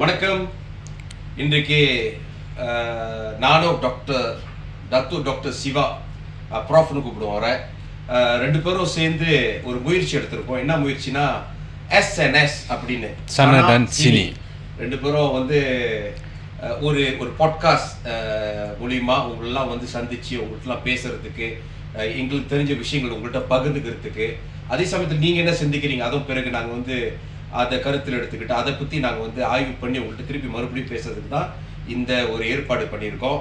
வணக்கம். இன்றைக்கு நானும் டாக்டர் தாத்து டாக்டர் சிவா ப்ராஃப்னு கூப்பிடுவோம் அவரை. ரெண்டு பேரும் சேர்ந்து ஒரு முயற்சி எடுத்திருக்கோம். என்ன முயற்சினா SNS அப்படின்னு சனடன் சினி. ரெண்டு பேரும் வந்து ஒரு ஒரு பாட்காஸ்ட் மூலிமா உங்களெல்லாம் வந்து சந்திச்சு உங்கள்கிட்டலாம் பேசுறதுக்கு, எங்களுக்கு தெரிஞ்ச விஷயங்கள் உங்கள்கிட்ட பகிர்ந்துக்கிறதுக்கு, அதே சமயத்தில் நீங்கள் என்ன சிந்திக்கிறீங்க அதுவும் பிறகு நாங்கள் வந்து அதை கருத்தில் எடுத்துக்கிட்டு அதை பற்றி நாங்கள் வந்து ஆய்வு பண்ணி உங்கள்கிட்ட திருப்பி மறுபடியும் பேசுறதுக்கு தான் இந்த ஒரு ஏற்பாடு பண்ணியிருக்கோம்.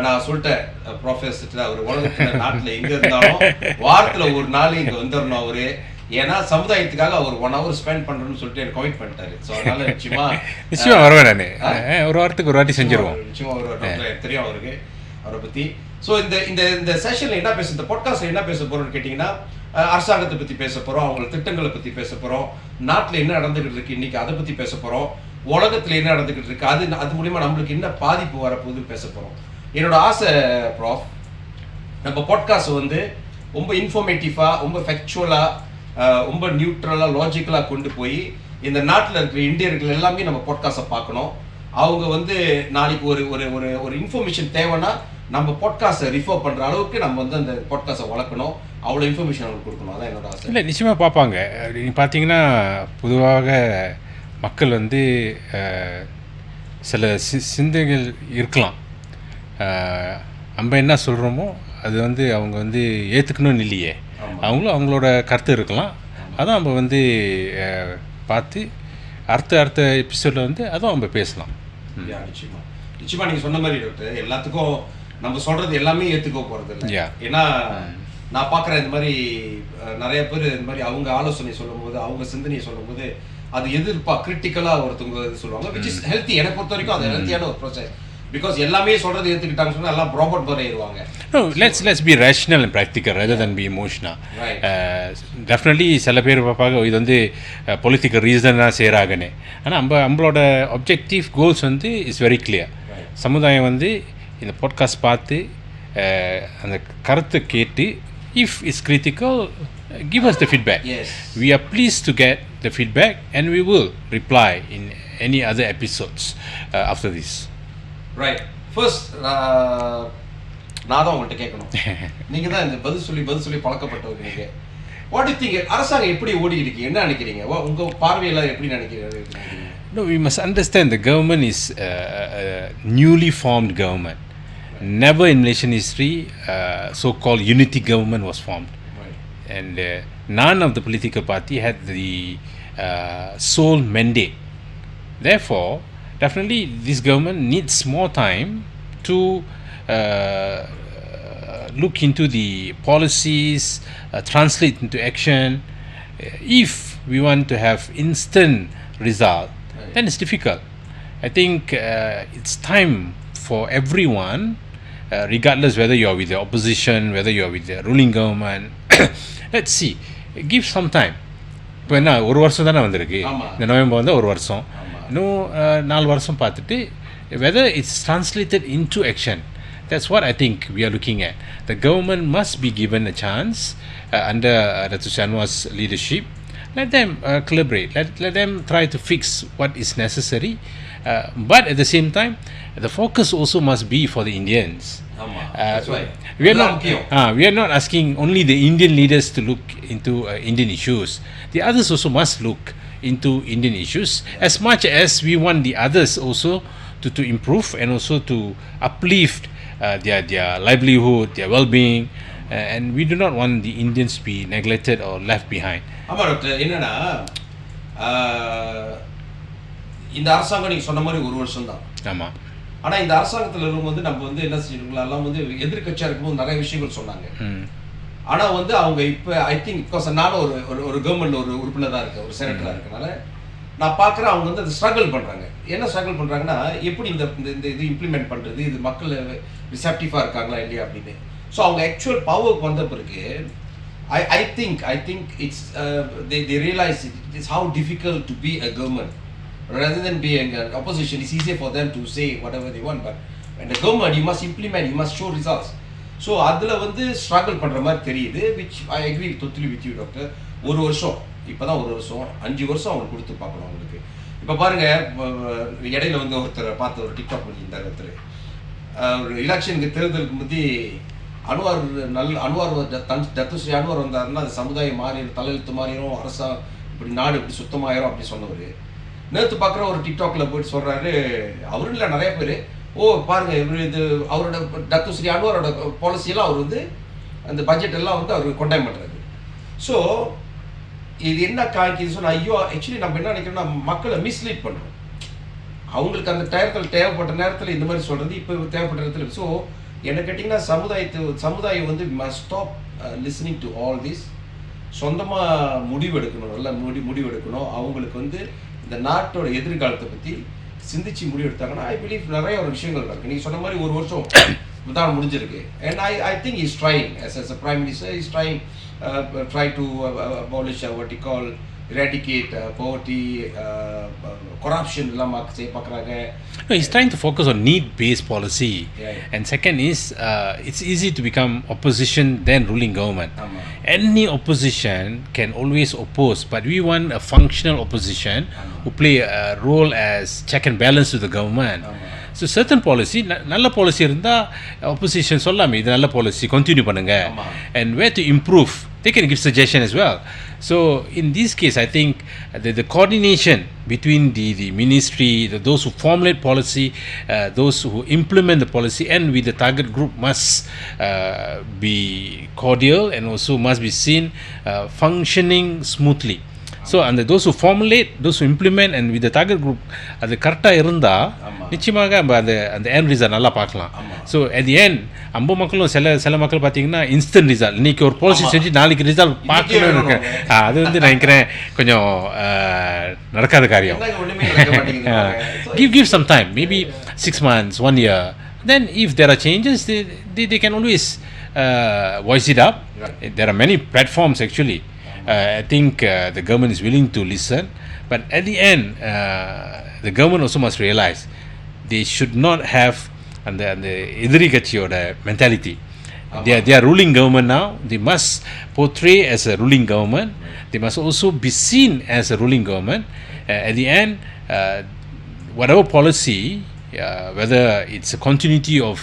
நான் சொல்லிட்டேன் ப்ரொஃபஸர், அவர் உலகத்தில் நாட்டில் எங்கே இருந்தாலும் வாரத்தில் ஒரு நாள் இங்கே வந்துடணும் அவரு. ஏன்னா சமுதாயத்துக்காக அவர் 1 hour ஸ்பெண்ட் பண்றேன்னு சொல்லிட்டு எனக்கு கமிட் பண்ணிட்டாரு. ஸோ அதனால நிச்சயமா வருவேன். நான் ஒரு வாரத்துக்கு ஒரு வாட்டி செஞ்சிருவோம். நிச்சயமா ஒரு தெரியும் அவருக்கு அவரை பற்றி. ஸோ இந்த இந்த இந்த செஷன்ல என்ன பேச, இந்த பாட்காஸ்ட்ல என்ன பேச போறோம்னு கேட்டிங்கன்னா, அரசாங்கத்தை பற்றி பேச போகிறோம், அவங்கள திட்டங்களை பற்றி பேச போகிறோம், நாட்டில் என்ன நடந்துகிட்டு இருக்கு இன்னைக்கு அதை பற்றி பேச போகிறோம், உலகத்தில் என்ன நடந்துகிட்டு இருக்கு அது மூலிமா நம்மளுக்கு என்ன பாதிப்பு வரப்போகுதுன்னு பேச போகிறோம். என்னோட ஆசை ப்ராஃப், நம்ம பாட்காஸ்ட் வந்து ரொம்ப இன்ஃபர்மேட்டிவாக, ரொம்ப ஃபேக்சுவலாக, ரொம்ப நியூட்ரலாக, லாஜிக்கலாக கொண்டு போய் இந்த நாட்டில் இருக்கிற இந்தியர்கள் எல்லாமே நம்ம பாட்காஸ்ட்டை பார்க்கணும். அவங்க வந்து நாளைக்கு ஒரு ஒரு ஒரு ஒரு இன்ஃபர்மேஷன் தேவைன்னா நம்ம பாட்காஸ்ட்டை ரிஃபர் பண்ணுற அளவுக்கு நம்ம வந்து அந்த பாட்காஸ்ட்டை வளர்க்கணும், அவ்வளோ இன்ஃபர்மேஷன் அவங்களுக்கு கொடுக்கணும். அதான் என்னோட ஆசை. இல்லை, நிச்சயமாக பார்ப்பாங்க. நீங்கள் பார்த்தீங்கன்னா பொதுவாக மக்கள் வந்து சில சிந்தைகள் இருக்கலாம். நம்ம என்ன சொல்கிறோமோ அது வந்து அவங்க வந்து ஏற்றுக்கணும்னு இல்லையே, அவங்களும் அவங்களோட கருத்து இருக்கலாம். அதான் நம்ம வந்து பார்த்து அடுத்த எபிசோடில் வந்து அதுவும் நம்ம பேசலாம். நிச்சயமாக நீங்கள் சொன்ன மாதிரி டாக்டர், எல்லாத்துக்கும் நம்ம சொல்கிறது எல்லாமே ஏற்றுக்க போகிறது இல்லை. ஏன்னா நான் பார்க்குறேன் இந்த மாதிரி நிறைய பேர் இந்த மாதிரி அவங்க ஆலோசனை சொல்லும்போது, அவங்க சிந்தனையை சொல்லும்போது அது கிரிட்டிக்கலாக ஒருத்தவங்க இது சொல்லுவாங்க, விச் இஸ் ஹெல்த்தி. என்னை பொறுத்த வரைக்கும் அது ஹெல்த்தியான ஒரு ப்ராசஸ். பிகாஸ் எல்லாமே சொல்கிறது ஏற்றுக்கிட்டாங்கன்னு சொன்னால் எல்லாம் ப்ராபர்ட் மாதிரி ஆயிடுவாங்க. No, let's be rational and practical rather than be emotional. Definitely சில பேர் பார்ப்பாங்க இது வந்து பொலிட்டிக்கல் ரீசனாக செய்கிறாங்கன்னு. ஆனால் நம்மளோட ஆப்ஜெக்டிவ் கோல்ஸ் வந்து இஸ் வெரி கிளியர். சமுதாயம் வந்து இந்த பாட்காஸ்ட் பார்த்து அந்த கருத்தை கேட்டு, if it's critical, give us the feedback. Yes. We are pleased to get the feedback and we will reply in any other episodes after this. Right. First, நான் தான் உங்கள்கிட்ட கேட்கணும். நீங்கள் தான் இந்த பதில் சொல்லி பழக்கப்பட்டவங்க. நீங்கள் வாட் யூ திங்க், அரசாங்கம் எப்படி ஓடி இருக்கு, என்ன நினைக்கிறீங்க, உங்கள் பார்வையெல்லாம் எப்படி நினைக்கிறீங்க? No, we must understand the government is a newly formed government. Never in Malaysian history so-called unity government was formed. Right. And none of the political party had the sole mandate. Therefore, definitely this government needs more time to look into the policies, translate into action. If we want to have instant result, then it's difficult. I think it's time for everyone, regardless whether you are with the opposition, whether you are with the ruling government. Let's see, give some time. இப்போ என்ன ஒரு வருஷம் தானே வந்திருக்கு, இந்த November வந்து ஒரு வருஷம், இன்னும் 4 வருஷம் பார்த்துட்டு whether it's translated into action. That's what I think we are looking at. The government must be given a chance under Dato Anwar's leadership. Let them collaborate. Let them try to fix what is necessary. But at the same time, the focus also must be for the Indians. That's right. We are not asking only the Indian leaders to look into Indian issues. The others also must look into Indian issues, as much as we want the others also to improve and also to uplift their livelihood, their well-being, and we do not want the Indians to be neglected or left behind. ஆமாம் doctor, என்னன்னா இந்த அரசாங்கம் நீங்கள் சொன்ன மாதிரி ஒரு வருஷம் தான். ஆமாம். ஆனால் இந்த அரசாங்கத்தில் இருக்கும்போது நம்ம வந்து என்ன செஞ்சுருக்கலாம், எல்லாம் வந்து எதிர்கட்சியாக இருக்கும்போது நிறைய விஷயங்கள் சொன்னாங்க. ஆனால் வந்து அவங்க இப்போ ஐ திங்க் பிகாஸ் நானும் ஒரு கவர்மெண்ட் ஒரு உறுப்பினராக இருக்கேன், ஒரு செனட்டராக இருக்கனால நான் பார்க்குறேன் அவங்க வந்து அதை ஸ்ட்ரகிள் பண்ணுறாங்க. என்ன ஸ்ட்ரகிள் பண்ணுறாங்கன்னா, எப்படி இந்த இது இம்ப்ளிமெண்ட் பண்ணுறது, இது மக்கள் ரிசப்டிவாக இருக்காங்களா இல்லையா அப்படின்னு. ஸோ அவங்க ஆக்சுவல் பவருக்கு வந்த பிறகு I think it's they realize it's how difficult to be a government rather than being an opposition. It's easier for them to say whatever they want, but when the government you must implement, you must show results. So அதில் வந்து struggle பண்ணுற மாதிரி தெரியுது, which I agree totally with you doctor. ஒரு வருஷம் இப்போ தான் 1 வருஷம் 5 வருஷம் அவங்களுக்கு கொடுத்து பார்க்கணும் அவங்களுக்கு. இப்போ பாருங்கள், இடையில வந்து ஒருத்தரை பார்த்து ஒரு டிக்டாக் பண்ணியிருந்தார் ஒருத்தர். ஒரு எலெக்ஷனுக்கு தேர்தலுக்கு முந்தி அன்வார் தத்துஸ்ரீ அன்வார் வந்தாருன்னா அது சமுதாயம் மாறிடும், தலையெழுத்து மாறிடும், அரசா இப்படி நாடு இப்படி சுத்தமாயிரும் அப்படி சொன்னவர். நேற்று பார்க்குற ஒரு டிக்டாக்ல போயிட்டு சொல்கிறாரு, அவரும் இல்லை நிறைய பேர், பாருங்கள் இவர் இது அவரோட தத்துஸ்ரீ அன்வாரோட பாலிசியெல்லாம் அவர் வந்து அந்த பட்ஜெட் எல்லாம் வந்து அவர் கொண்டாயம் பண்ணுறாரு. ஸோ இது என்ன காய்க்குது சொன்னால், ஐயோ ஆக்சுவலி நம்ம என்ன நினைக்கிறோம்னா மக்களை மிஸ்லீட் பண்ணுறோம். அவங்களுக்கு அந்த டயத்தில் தேவைப்பட்ட நேரத்தில் இந்த மாதிரி சொல்கிறது, இப்போ தேவைப்பட்ட நேரத்தில். ஸோ என்ன கேட்டிங்கன்னா சமுதாயம் வந்து must stop listening to all this. சொந்தமாக முடிவெடுக்கணும், நல்லா முடிவெடுக்கணும். அவங்களுக்கு வந்து இந்த நாட்டோட எதிர்காலத்தை பற்றி சிந்திச்சு முடிவெடுத்தாங்கன்னா ஐ பிலீவ் நிறைய ஒரு விஷயங்கள் இருக்குது. நீங்கள் சொன்ன மாதிரி 1 வருஷம் தான் முடிஞ்சிருக்கு. And I think is trying as a prime minister is try to abolish what you call eradicate poverty, corruption எல்லாம் செய்ய பார்க்குறாங்க. No, he's trying to focus on need-based policy. Yeah. And second is, it's easy to become opposition than ruling government. Any opposition can always oppose, but we want a functional opposition who play a role as check and balance to the government. So certain policy, நல்ல policy இருந்தால் opposition சொல்லாமே இது நல்ல policy continue பண்ணுங்க, and where to improve they can give suggestion as well. So in this case I think the coordination between the ministry, those who formulate policy, those who implement the policy, and with the target group must be cordial and also must be seen functioning smoothly. So and those who formulate, those who implement, and with the target group அது கரெக்டாக இருந்தால் நிச்சயமாக நம்ம அந்த end result நல்லா பார்க்கலாம். So at the end அம்ப மக்களும் சில மக்கள் பார்த்தீங்கன்னா இன்ஸ்டன்ட் ரிசல்ட், இன்றைக்கி ஒரு பாலிசி செஞ்சு நாளைக்கு ரிசல்ட் பார்க்கணும்னு இருக்கேன். அது வந்து நான் நினைக்கிறேன் கொஞ்சம் நடக்காத காரியம். give some time, maybe 6 months, 1 year. Then if there are changes, they can always voice it up. There are many platforms actually. I think the government is willing to listen, but at the end the government also must realize they should not have அந்த எதிரி கட்சியோட mentality. They are ruling government now. They must portray as a ruling government. They must also be seen as a ruling government. At the end, whatever policy, whether it's a continuity of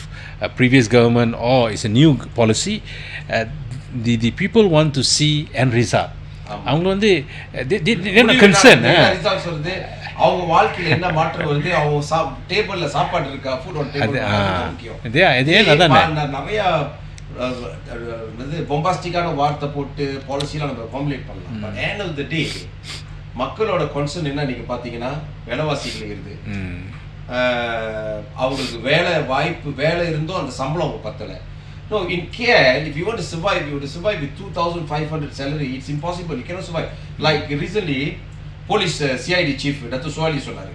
a previous government or it's a new policy, the people want to see end result. அவங்க வந்து concern அவங்க வாழ்க்கையில் என்ன மாற்றம் வருது, அவங்க டேபிளில் சாப்பாடு இருக்கா, ஃபுட் ஆன் டேபிள் முக்கியம். நிறையா பொம்பாஸ்டிக்கான வார்த்தை போட்டு பாலிசியெலாம் நம்ம ஃபார்முலேட் பண்ணலாம். பட் எண்ட் ஆஃப் த டே மக்களோட கன்சர்ன் என்ன நீங்கள் பார்த்தீங்கன்னா விலைவாசிகள் இருக்குது, அவங்களுக்கு வேலை இருந்தும் அந்த சம்பளம் அவங்க பத்தலை. No, in KL, if you want to survive with 2,500 salary. It's impossible. You cannot survive. Like recently, police CID chief Dato சொன்னாரு.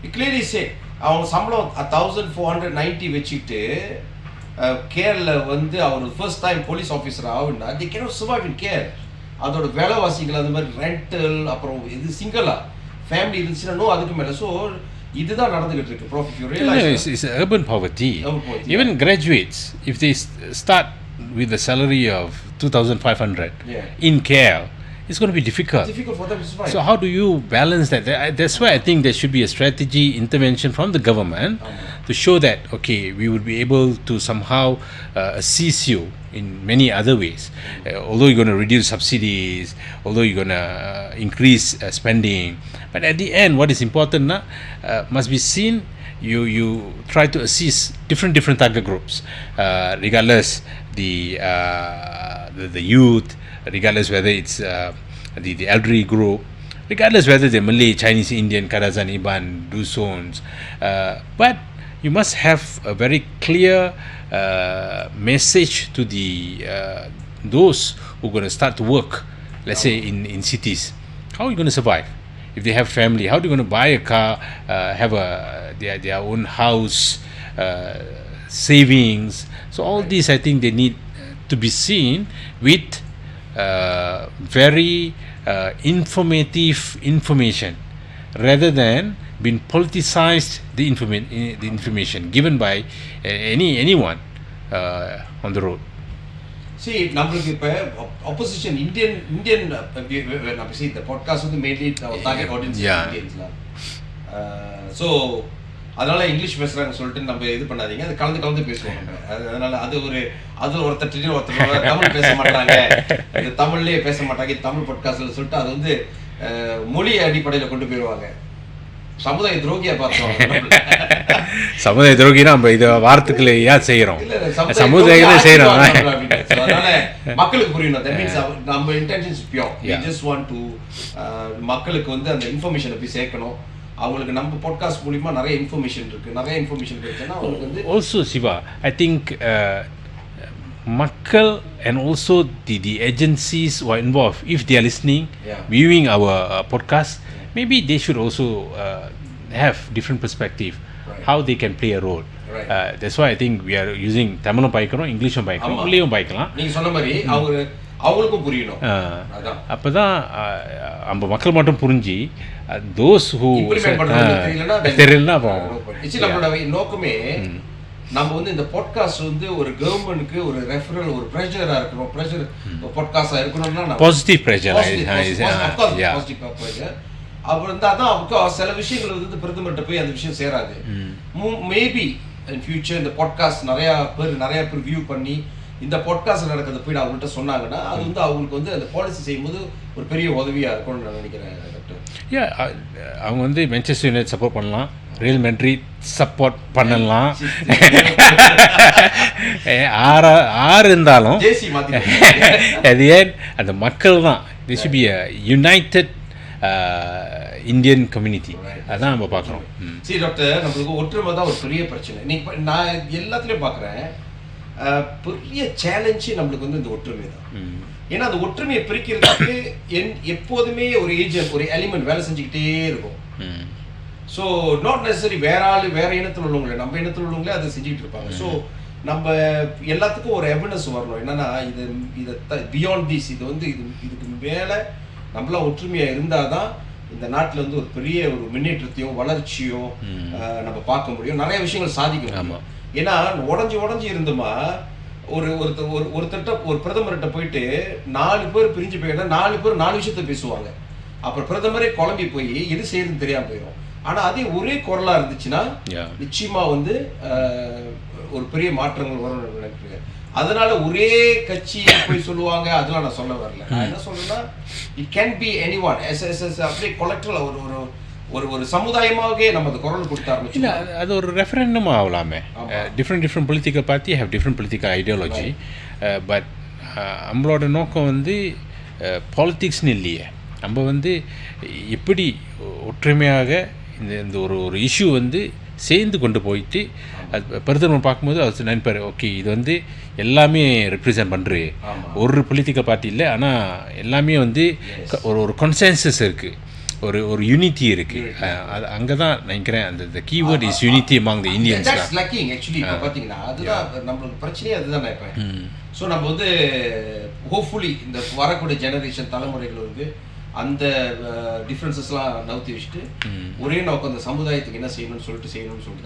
He clearly said, அவங்க சம்பளம் 1,490 வச்சுட்டு கேரள வந்து அவர் ஃபர்ஸ்ட் டைம் போலீஸ் ஆஃபீஸர் ஆகுனா they cannot survive in KL. அதோட வேலைவாசிகள் அது மாதிரி rental, அப்புறம் இது சிங்கிளா ஃபேமிலி இருந்துச்சுன்னா அதுக்கு மேலே. ஸோ இதுதான் நடந்துகிட்டு இருக்கு. Prof, if you realize it's urban poverty. Even graduates, if they start with a salary of 2,500 in KL, it's going to be difficult for them to survive. So how do you balance that? That's why I think there should be a strategy intervention from the government to show that okay, we would be able to somehow assist you in many other ways. Although you're going to reduce subsidies, although you're going to increase spending, but at the end what is important must be seen. You try to assist different target groups, regardless the youth, regardless whether it's the elderly group, regardless whether they're Malay, Chinese, Indian, Kadazan, Iban, Dusons, but you must have a very clear message to those who are going to start to work, let's say in cities. How are you going to survive? If they have family, how are you going to buy a car, have their own house, savings? So all these I think they need to be seen with very informative information rather than being politicized the information given by anyone on the road. see நம்மளுக்கு இப்போ opposition Indian நம்ம see the podcast வந்து mainly our target audience Indians lah. So அதனால English பேசுறாங்க சொல்லிட்டு நம்ம இது பண்ணாதீங்க, அது கலந்து பேசுவோம் நம்ம. அதனால அது ஒருத்தர் தமிழ் பேச மாட்டாங்க, இந்த தமிழ்லயே பேச மாட்டாங்க தமிழ் பாட்காஸ்ட்ல சொல்லிட்டு அது வந்து மொழி அடிப்படையில் கொண்டு போயிடுவாங்க. சமுதாய துரோகியா பார்த்தோம். சமுதாய துரோகினா நம்ம இதை வார்த்தைகளை ஏன் செய்யறோம், சமுதாயம் செய்யறோம். அதனால மக்களுக்கு புரியணும். That means நம்ம intention is pure. We just want to மக்களுக்கு வந்து அந்த இன்ஃபர்மேஷனை போய் சேர்க்கணும். அவங்களுக்கு நம்ம பாட்காஸ்ட் மூலமா நிறைய இன்ஃபர்மேஷன் கிடைச்சனா அவங்களுக்கு வந்து also Siva, I think மக்கள் and also the agencies who are involved, if they are listening, viewing our podcast, maybe they should also have different perspective, how they can play a role. That's why I think we are using Tamilum பாய்க்கிறோம், இங்கிலீஷும் பாய்க்கிறோம், உள்ளேயும் பாய்க்கலாம். நீங்க சொன்ன மாதிரி அவங்களுக்கும் புரியணும். அப்பதான் நம்ம மக்கள் மட்டும் புரிஞ்சு those who தெரியலன்னா நம்மளோட நோக்கமே நம்ம வந்து இந்த பாட்காஸ்ட் வந்து ஒரு கவர்மெண்ட்க்கு ஒரு ரெஃபரல் ஒரு பிரஷரா இருக்கணும், பிரஷர் பாட்காஸ்டா இருக்கணும்னா பாசிட்டிவ் பிரஷர். பாசிட்டிவ் பிரஷர் அவர் இருந்தால் தான் அவங்க சில விஷயங்கள் வந்து பிரதமர்கிட்ட போய் அந்த விஷயம் சேராது. மேபி இன் ஃபியூச்சர் இந்த பாட்காஸ்ட் நிறைய பேர் வியூ பண்ணி இந்த பாட்காஸ்ட் நடக்கிறத போய் அவங்கள்ட்ட சொன்னாங்கன்னா அது வந்து அவங்களுக்கு வந்து அந்த பாலிசி செய்யும்போது ஒரு பெரிய உதவியாக இருக்கும்னு நான் நினைக்கிறேன் டாக்டர். அவங்க வந்து மான்செஸ்டர் யுனைடெட் சப்போர்ட் பண்ணலாம், ரியல் மேட்ரிட் சப்போர்ட் பண்ணலாம், ஆறு இருந்தாலும் அது ஏன் அந்த மக்கள் தான். This should be a united Indian community. அதான் நம்ம பார்க்குறோம். சரி டாக்டர், நம்மளுக்கு ஒற்றுமை தான் ஒரு பெரிய பிரச்சனை. நான் எல்லாத்துலேயும் பார்க்குறேன் பெரிய சேலஞ்சு நம்மளுக்கு வந்து இந்த ஒற்றுமை தான். ஏன்னா அந்த ஒற்றுமையை பிரிக்கிறதுக்கு எப்போதுமே ஒரு ஏஜென்ட் ஒரு எலிமெண்ட் வேலை செஞ்சுக்கிட்டே இருக்கும். ஸோ நாட் நெசசரி வேற இனத்தில் உள்ளவங்களே நம்ம இனத்தில் உள்ளவங்களே அதை செஞ்சுக்கிட்டு இருப்பாங்க. ஸோ நம்ம எல்லாத்துக்கும் ஒரு எவிடன்ஸ் வரணும். என்னன்னா இதை பியாண்ட் திஸ் இது வந்து இதுக்கு மேலே நம்மளாம் ஒற்றுமையாக இருந்தால் தான் இந்த நாட்டில் வந்து ஒரு பெரிய ஒரு முன்னேற்றத்தையும் வளர்ச்சியும் நம்ம பார்க்க முடியும், நிறைய விஷயங்கள் சாதிக்க முடியும். ஏன்னா உடஞ்சி இருந்தோமா ஒருத்தட்ட ஒரு பிரதமர்கிட்ட போயிட்டு 4 பேர் பிரிஞ்சு போயிட்டா 4 பேர் 4 விஷயத்த பேசுவாங்க. அப்புறம் பிரதமரே குழம்பி போய் எது செய்யறதுன்னு தெரியாம போயிடும். ஆனா அதே ஒரே குரலா இருந்துச்சுன்னா நிச்சயமா வந்து ஒரு பெரிய மாற்றங்கள் வரும்னு நினைக்கிறேன். அதனால ஒரே கட்சி போய் சொல்லுவாங்க அதெல்லாம் நான் சொல்ல வரல. நான் என்ன சொல்றேன்னா it can be any one அப்படியே கொலெக்டரல் ஒரு சமுதாயமாகவே நம்ம அந்த குரல் கொடுத்த ஆரம்பிச்சு அது ஒரு ரெஃபரண்டம் ஆகலாமே. Different political party have different political ideology. But நம்மளோட நோக்கம் வந்து பாலிட்டிக்ஸ்னு இல்லையே. நம்ம வந்து எப்படி ஒற்றுமையாக இந்த ஒரு இஷ்யூ வந்து சேர்ந்து கொண்டு போயிட்டு அது பிரதமர் பார்க்கும்போது அவர் நினைப்பார், ஓகே இது வந்து எல்லாமே ரெப்ரசன்ட் பண்ணுறது ஒரு பொலிட்டிக்கல் பார்ட்டி இல்லை, ஆனால் எல்லாமே வந்து ஒரு கன்சென்சஸ் இருக்குது, ஒரு யூனிட்டி இருக்கு. அது அங்கே தான் நினைக்கிறேன் அந்த keyword is unity among the Indians. That's lacking actually. இப்போ பார்த்தீங்கன்னா அதுதான் நம்மளுக்கு பிரச்சனையே அதுதான் நினைப்பேன். ஸோ நம்ம வந்து ஹோப்ஃபுல்லி இந்த வரக்கூடிய ஜெனரேஷன் தலைமுறைகள் வந்து அந்த டிஃப்ரென்சஸ்லாம் நவுத்தி வச்சுட்டு ஒரே நோக்கம் அந்த சமுதாயத்துக்கு என்ன செய்யணும்னு சொல்லிட்டு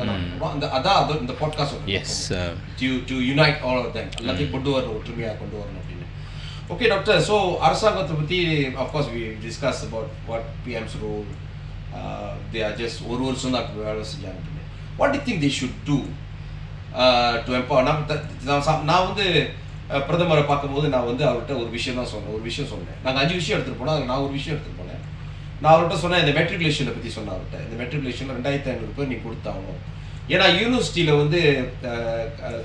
தான் அதான் இந்த podcast to unite all of them, எல்லாத்தையும் கொண்டு வரணும், ஒற்றுமையாக கொண்டு வரணும் அப்படின்னு. Okay, doctor. So, அரசாங்கத்தை பற்றி of course we discussed about what PM's role. They are just ஒரு வருஷம் தான் வேலை செஞ்சாங்க. What do you think they should do to empower? நான் வந்து பிரதமரை பார்க்கும்போது நான் வந்து அவர்கிட்ட ஒரு விஷயம் சொன்னேன். நாங்கள் 5 விஷயம் எடுத்துகிட்டு போனோம், அதில் நான் ஒரு விஷயம் எடுத்துகிட்டு போனேன். நான் அவர்கிட்ட சொன்னேன், இந்த மெட்ரிகுலேஷனை பற்றி சொன்னேன் அவர்கிட்ட. இந்த மெட்ரிகுலேஷனில் 2500 பேர் நீ கொடுத்தாகணும். ஏன்னா யூனிவர்சிட்டியில் வந்து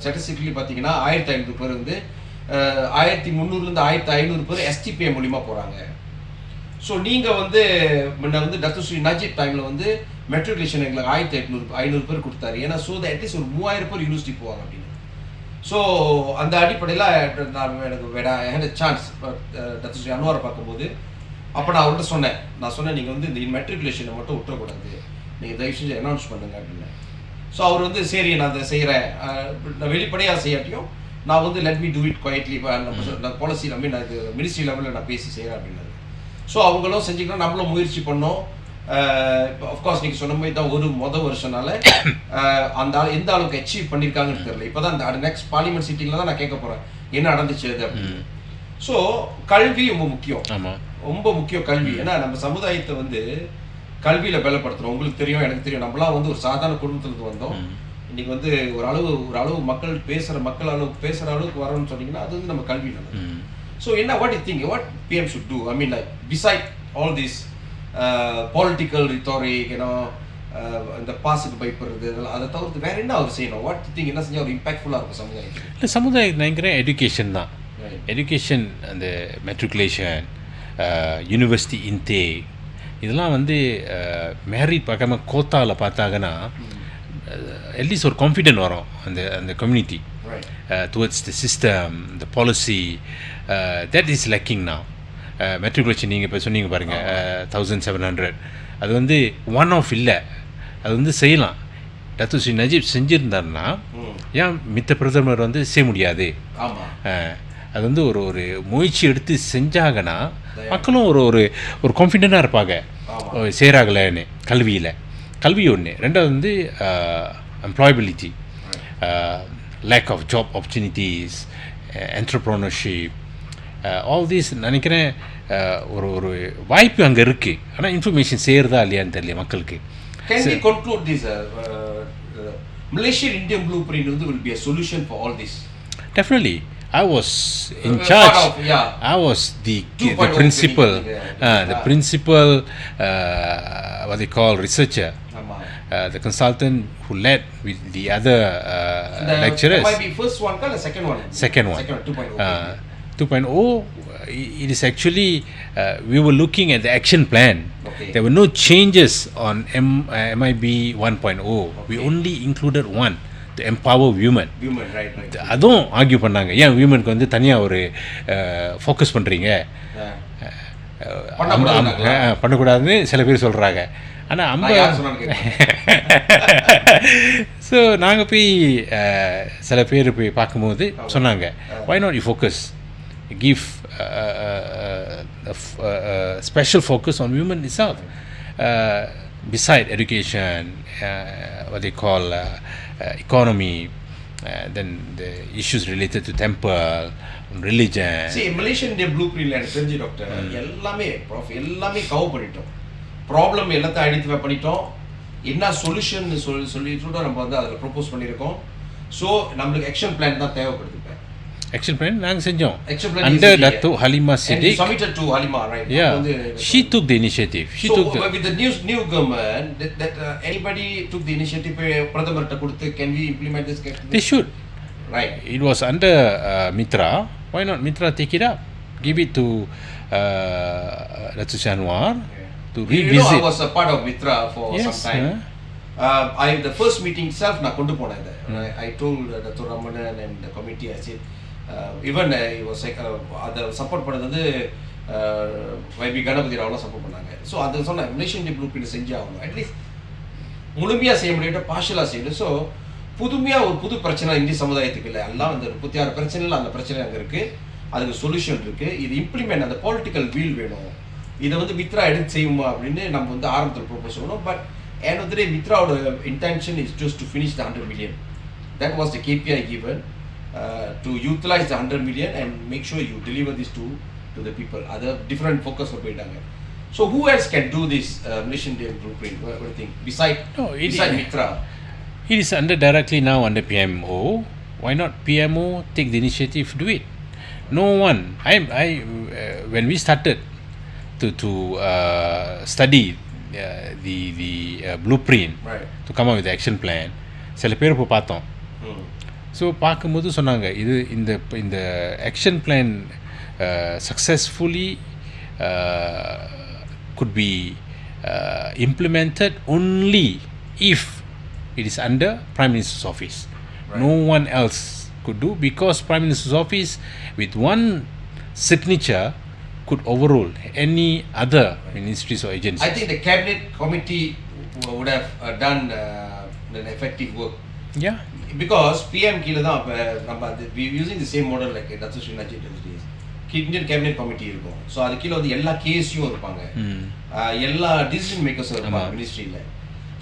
ஸ்டாட்டிஸ்டிக்கலி பார்த்தீங்கன்னா 1500 பேர் வந்து 1300 1500 பேர் STPM மூலிமா போகிறாங்க. ஸோ நீங்கள் வந்து முன்ன வந்து டாக்டர் ஸ்ரீ நஜீப் டைமில் வந்து மெட்ரிகுலேஷன் எங்களுக்கு 1500 பேர் கொடுத்தாரு. ஏன்னா ஸோ அட்லீஸ்ட் ஒரு 3000 பேர் யூனிவர்சிட்டி போவாங்க அப்படின்னு. ஸோ அந்த அடிப்படையில் எனக்கு சான்ஸ் டாக்டர் ஸ்ரீ அன்வாரை பார்க்கும்போது அப்போ நான் அவர்கிட்ட சொன்னேன் நீங்கள் வந்து இந்த மெட்ரிகுலேஷனை மட்டும் விட்டுறக்கூடாது, நீங்கள் தயவு செஞ்சு அனௌன்ஸ் பண்ணுங்க அப்படின்னு. ஸோ அவர் வந்து சரி நான் அதை செய்கிறேன், நான் வெளிப்படையாக செய்யாட்டியும் நான் வந்து let me do it quietly, நான் பாலிசி நான் மினிஸ்ட்ரி லெவலில் நான் பேசி செய்கிறேன் அப்படின்னாரு. ஸோ அவங்களும் செஞ்சுக்கலாம், நம்மளும் முயற்சி பண்ணோம். அஃப்கோர்ஸ் நீங்கள் சொன்ன மாதிரி தான் ஒரு வருஷனால அந்த எந்த அளவுக்கு அச்சீவ் பண்ணியிருக்காங்கன்னு தெரியல. இப்போ தான் அந்த நெக்ஸ்ட் பார்லிமெண்ட் சீட்டிங்கில் தான் நான் கேட்க போகிறேன், என்ன நடந்துச்சு அப்படின்னு. ஸோ கல்வி ரொம்ப முக்கியம். ரொம்ப முக்கியம் கல்வி. ஏன்னா நம்ம சமுதாயத்தை வந்து கல்வியில் பலப்படுத்துறோம். உங்களுக்கு தெரியும், எனக்கு தெரியும். நம்மளாம் வந்து ஒரு சாதாரண குடும்பத்துலேருந்து வந்தோம். இன்னைக்கு வந்து ஒரு அளவு மக்கள் அளவுக்கு பேசுகிற அளவுக்கு வரணும்னு சொன்னீங்கன்னா அது வந்து நம்ம கல்வி நல்லது. ஸோ என்ன what you think what PM should do? I mean like beside all this political rhetoric, இந்த பாஸுக்கு பயப்படுறது, இதெல்லாம் அதை தவிர்த்து வேற என்ன அவர் செய்யணும்? வாட் யூ திங்க் என்ன செஞ்சால் ஒரு இம்பாக்ட்ஃபுல்லாக இருக்கும் சமுதாயத்துக்கு? இல்லை, சமுதாயம் நினைக்கிறேன் எஜுகேஷன் தான். எஜுகேஷன், அந்த மெட்ரிகுலேஷன், யூனிவர்சிட்டி இன்டேக், இதெல்லாம் வந்து மேரிட் பார்க்காம கோத்தாவில் பார்த்தாங்கன்னா அட்லீஸ்ட் ஒரு கான்ஃபிடென்ட் வரும் அந்த community towards the system, the policy. That is lacking now. Matriculation நீங்கள் இப்போ சொன்னீங்க பாருங்கள், 1700, அது வந்து ஒன் ஆஃப் இல்லை, அது வந்து செய்யலாம். டாக்டர் ஸ்ரீ நஜீப் செஞ்சுருந்தாருன்னா ஏன் மித்த பிரதமர் வந்து செய்ய முடியாது? அது வந்து ஒரு முயற்சி எடுத்து செஞ்சாங்கன்னா மக்களும் ஒரு கான்ஃபிடென்ட்டாக இருப்பாங்க செய்கிறாங்களேன்னு. கல்வி ஒன்று. ரெண்டாவது வந்து employability, lack of job opportunities, entrepreneurship, all these நினைக்கிறேன் ஒரு வாய்ப்பு அங்கே இருக்குது. ஆனால் இன்ஃபர்மேஷன் செய்கிறதா இல்லையான்னு தெரியல மக்களுக்கு. Can we conclude this? Malaysian Indian Blueprint will be a solution for all this. Definitely. I was in charge. I was the principal, what they call researcher, the consultant who led with the other lecturers. MIB first one or the second one? Second one. 2.0. 2.0, it is actually, we were looking at the action plan. There were no changes on MIB 1.0. We only included one, to empower women. Right. அதுவும் argue பண்ணாங்க, ஏன் விமனுக்கு வந்து தனியாக ஒரு focus பண்ணுறீங்க, பண்ணக்கூடாதுன்னு சில பேர் சொல்கிறாங்க. ஆனால் ஸோ நாங்கள் போய் சில பேர் போய் பார்க்கும்போது சொன்னாங்க, why not you focus, give special focus on women itself, beside education, what they call economy, then the issues related to temple, religion. See, Malaysian Indian Blueprint and Sergi Doctor, எல்லாமே cover பண்ணிட்டோம். Problem எல்லாத்தையும் identify பண்ணிட்டோம். என்ன solution சொல்லிட்டு நம்ம வந்து அதில் propose பண்ணியிருக்கோம். ஸோ நம்மளுக்கு ஆக்ஷன் பிளான் தான் தேவைப்படுது. Action plan நாங்கள் செஞ்சோம் under Dato Halimah Siddiq. And submitted to Halimah, right? Yeah, she took the initiative. With the new government, that anybody took the initiative, Pradhamarta கொடுத்து, can we implement this? They should. Right. It was under Mitra. Why not Mitra take it up? Give it to Dato Anwar to revisit. I was a part of Mitra for some time. The first meeting itself, நான் கொண்டு போனேன். I told Dato Ramanan and the committee, I said, even he was like அதை support பண்ணது வந்து வைபி Ganapathi ராவெலாம் support பண்ணாங்க. So அதை சொன்ன Malaysian Indian ப்ளூப்ரிண்ட் செஞ்சு ஆகணும். அட்லீஸ்ட் முழுமையாக செய்ய முடியாட்ட பார்ஷலாக செய்யணும். ஸோ புதுமையாக ஒரு புது பிரச்சனை இந்திய சமுதாயத்துக்கு இல்லை, எல்லாம் அந்த 36 பிரச்சனையில் அந்த பிரச்சனை அங்கே இருக்குது, அதுக்கு சொல்யூஷன் இருக்குது. இது இம்ப்ளிமெண்ட், அந்த பொலிட்டிக்கல் வீல் வேணும். இதை வந்து மித்ரா எடுத்து செய்யுமா அப்படின்னு நம்ம வந்து ஆரம்பத்தில் ப்ரோபோஸ் பண்ணணும். But end of the day, மித்ராவோட intention is just to finish the 100 million. That was the KPI given. To utilize the 100 million and make sure you deliver this to the people. Other different focus for Pedanga. So who else can do this Malaysian Indian Blueprint? What do you think? Beside Mitra? It is directly now under PMO. Why not PMO take the initiative to do it? No one. When we started to study the blueprint, right, to come up with the action plan, சில பேர் போய் பார்த்தோம். So பார்க்கும்போது சொன்னாங்க, இது இந்த action plan successfully could be implemented only if it is under Prime Minister's office. Right. No one else could do, because Prime Minister's office with one signature could overrule any other ministries or agencies. I think the cabinet committee would have done an effective work. Yeah. Because PM கீழே தான் we using the same model like Dato Sri Najib days. Indian cabinet committee இருக்கும். So அது கீழே வந்து எல்லா கேஸையும் இருப்பாங்க, எல்லா decision மேக்கர்ஸும் இருப்பாங்க மினிஸ்ட்ரியில்.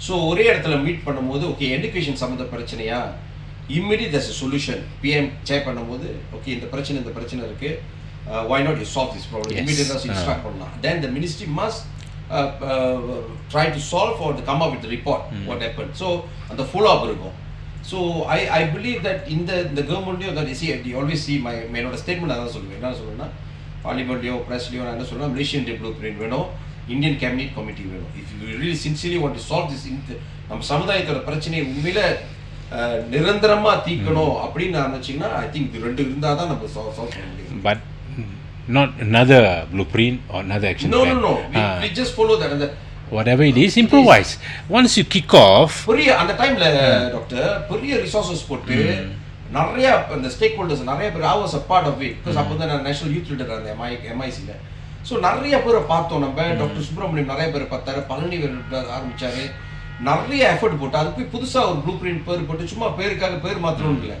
ஸோ ஒரே இடத்துல மீட் பண்ணும்போது, ஓகே எஜுகேஷன் சம்மந்த பிரச்சனையா, immediately there's a solution. PM check பண்ணும்போது okay இந்த பிரச்சனை இருக்கு, why not you solve this problem? Immediately instruct பண்ணலாம். Then the ministry must try to solve or to come up with the report what happened. So அந்த follow up இருக்கும். So I believe that in the government that you always see my என்னோட statement அதான் சொல்லுவேன். என்ன சொல்லுவேன்னா பார்லிமெண்ட்லயோ பிரஸ்லயோ நான் என்ன சொல்றேன், Malaysian Indian Blueprint வேணும், Indian Cabinet Committee வேணும். If you really sincerely want to solve this நம்ம சமுதாயத்தோட பிரச்சனையை உண்மையில நிரந்தரமா தீக்கணும் அப்படின்னு நான் நினைச்சீங்கன்னா I think இது ரெண்டு இருந்தா தான் நம்ம சால்வ் பண்ண முடியும். But not another blueprint or another action plan. No. We just follow that and whatever it is, improvise. Once you kick off, பெரிய அந்த டைம்ல டாக்டர் பெரிய ரிசோர்சஸ் போட்டு நிறைய அந்த ஸ்டேக் ஹோல்டர்ஸ் நிறைய பேர் I was a part of it because அப்போ தான் நான் நேஷனல் யூத் லீடர் அந்த MICல. ஸோ நிறைய பேரை பார்த்தோம் நம்ம. டாக்டர் சுப்ரமணியம் நிறைய பேர் பார்த்தாரு, பழனி ஆரம்பிச்சாரு, நிறைய எஃபர்ட் போட்டு அது போய் புதுசா ஒரு ப்ளூ பிரிண்ட் பேர் போட்டு சும்மா பேருக்காக பேர் மாத்திரம் இல்லை.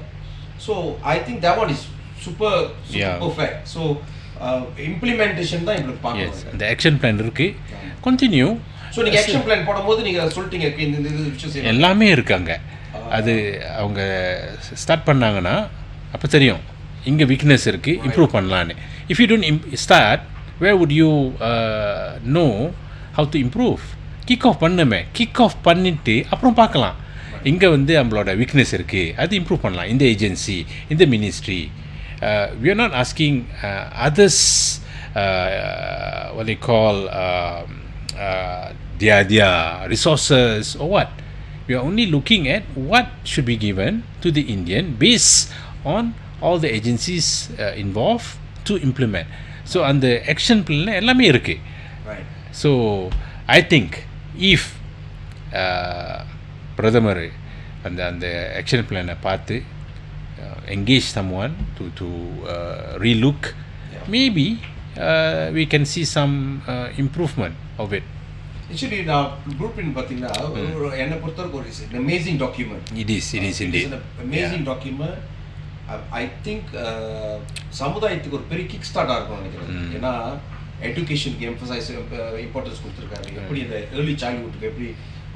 So I think that one is super perfect. So implementation தான் இப்படி பார்க்கணும். அந்த ஆக்ஷன் பிளான் இருக்கு, கண்டினியூ. ஸோ நீங்கள் ஆக்ஷன் பிளான் போடும்போது நீங்கள் சொல்லிட்டீங்க இந்த விஷயம் எல்லாமே இருக்காங்க. அது அவங்க ஸ்டார்ட் பண்ணாங்கன்னா அப்போ தெரியும் இங்கே வீக்னஸ் இருக்குது, இம்ப்ரூவ் பண்ணலான்னு. If you don't start, where would you know how to improve? Kick off பண்ணுமே, கிக் ஆஃப் பண்ணிவிட்டு அப்புறம் பார்க்கலாம். இங்கே வந்து நம்மளோட வீக்னஸ் இருக்குது, அது இம்ப்ரூவ் பண்ணலாம். இந்த ஏஜென்சி, இந்த ministry, we are not asking others what they call their resources or what. We are only looking at what should be given to the Indian based on all the agencies involved to implement. So on the action plan எல்லாமே இருக்கு. Right. So I think if பிரதமர் அந்த action plan பார்த்து engage someone to relook, maybe we can see some improvement of it. Actually, நான் blueprint பார்த்தீங்கன்னா என்னை பொறுத்தவரைக்கும் ஒரு an amazing document. It is indeed. It's an amazing document. I think சமுதாயத்துக்கு ஒரு பெரிய கிக் ஸ்டார்ட்டாக இருக்கும்னு நினைக்கிறேன். ஏன்னா எஜுகேஷனுக்கு எம்பசைஸ் இம்பார்ட்டன்ஸ் கொடுத்துருக்காரு. எப்படி இந்த ஏர்லி சைல்ட்ஹுட்டுக்கு எப்படி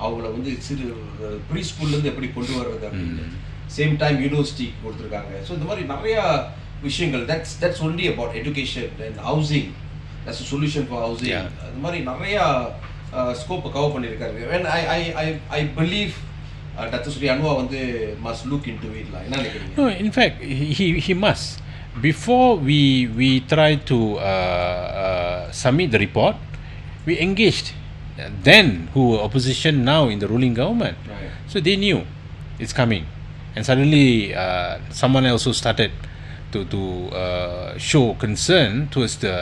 அவங்கள வந்து சிறு ப்ரீ ஸ்கூல்லேருந்து எப்படி கொண்டு வர்றது அப்படின்னு. சேம் டைம் யூனிவர்சிட்டி கொடுத்துருக்காங்க. ஸோ இந்த மாதிரி நிறையா விஷயங்கள் that's only about education and housing. That's a solution for housing. அந்த மாதிரி நிறையா ஸ்கோப்பை கவர் பண்ணியிருக்காரு. And I believe Dato Sri Anwar வந்து must look into it. என்ன நினைக்கிறீங்க? No, in fact he must. Before we try to submit the report, we engaged then who were opposition now in the ruling government. Right. So they knew it's coming, and suddenly someone also started to show concern towards the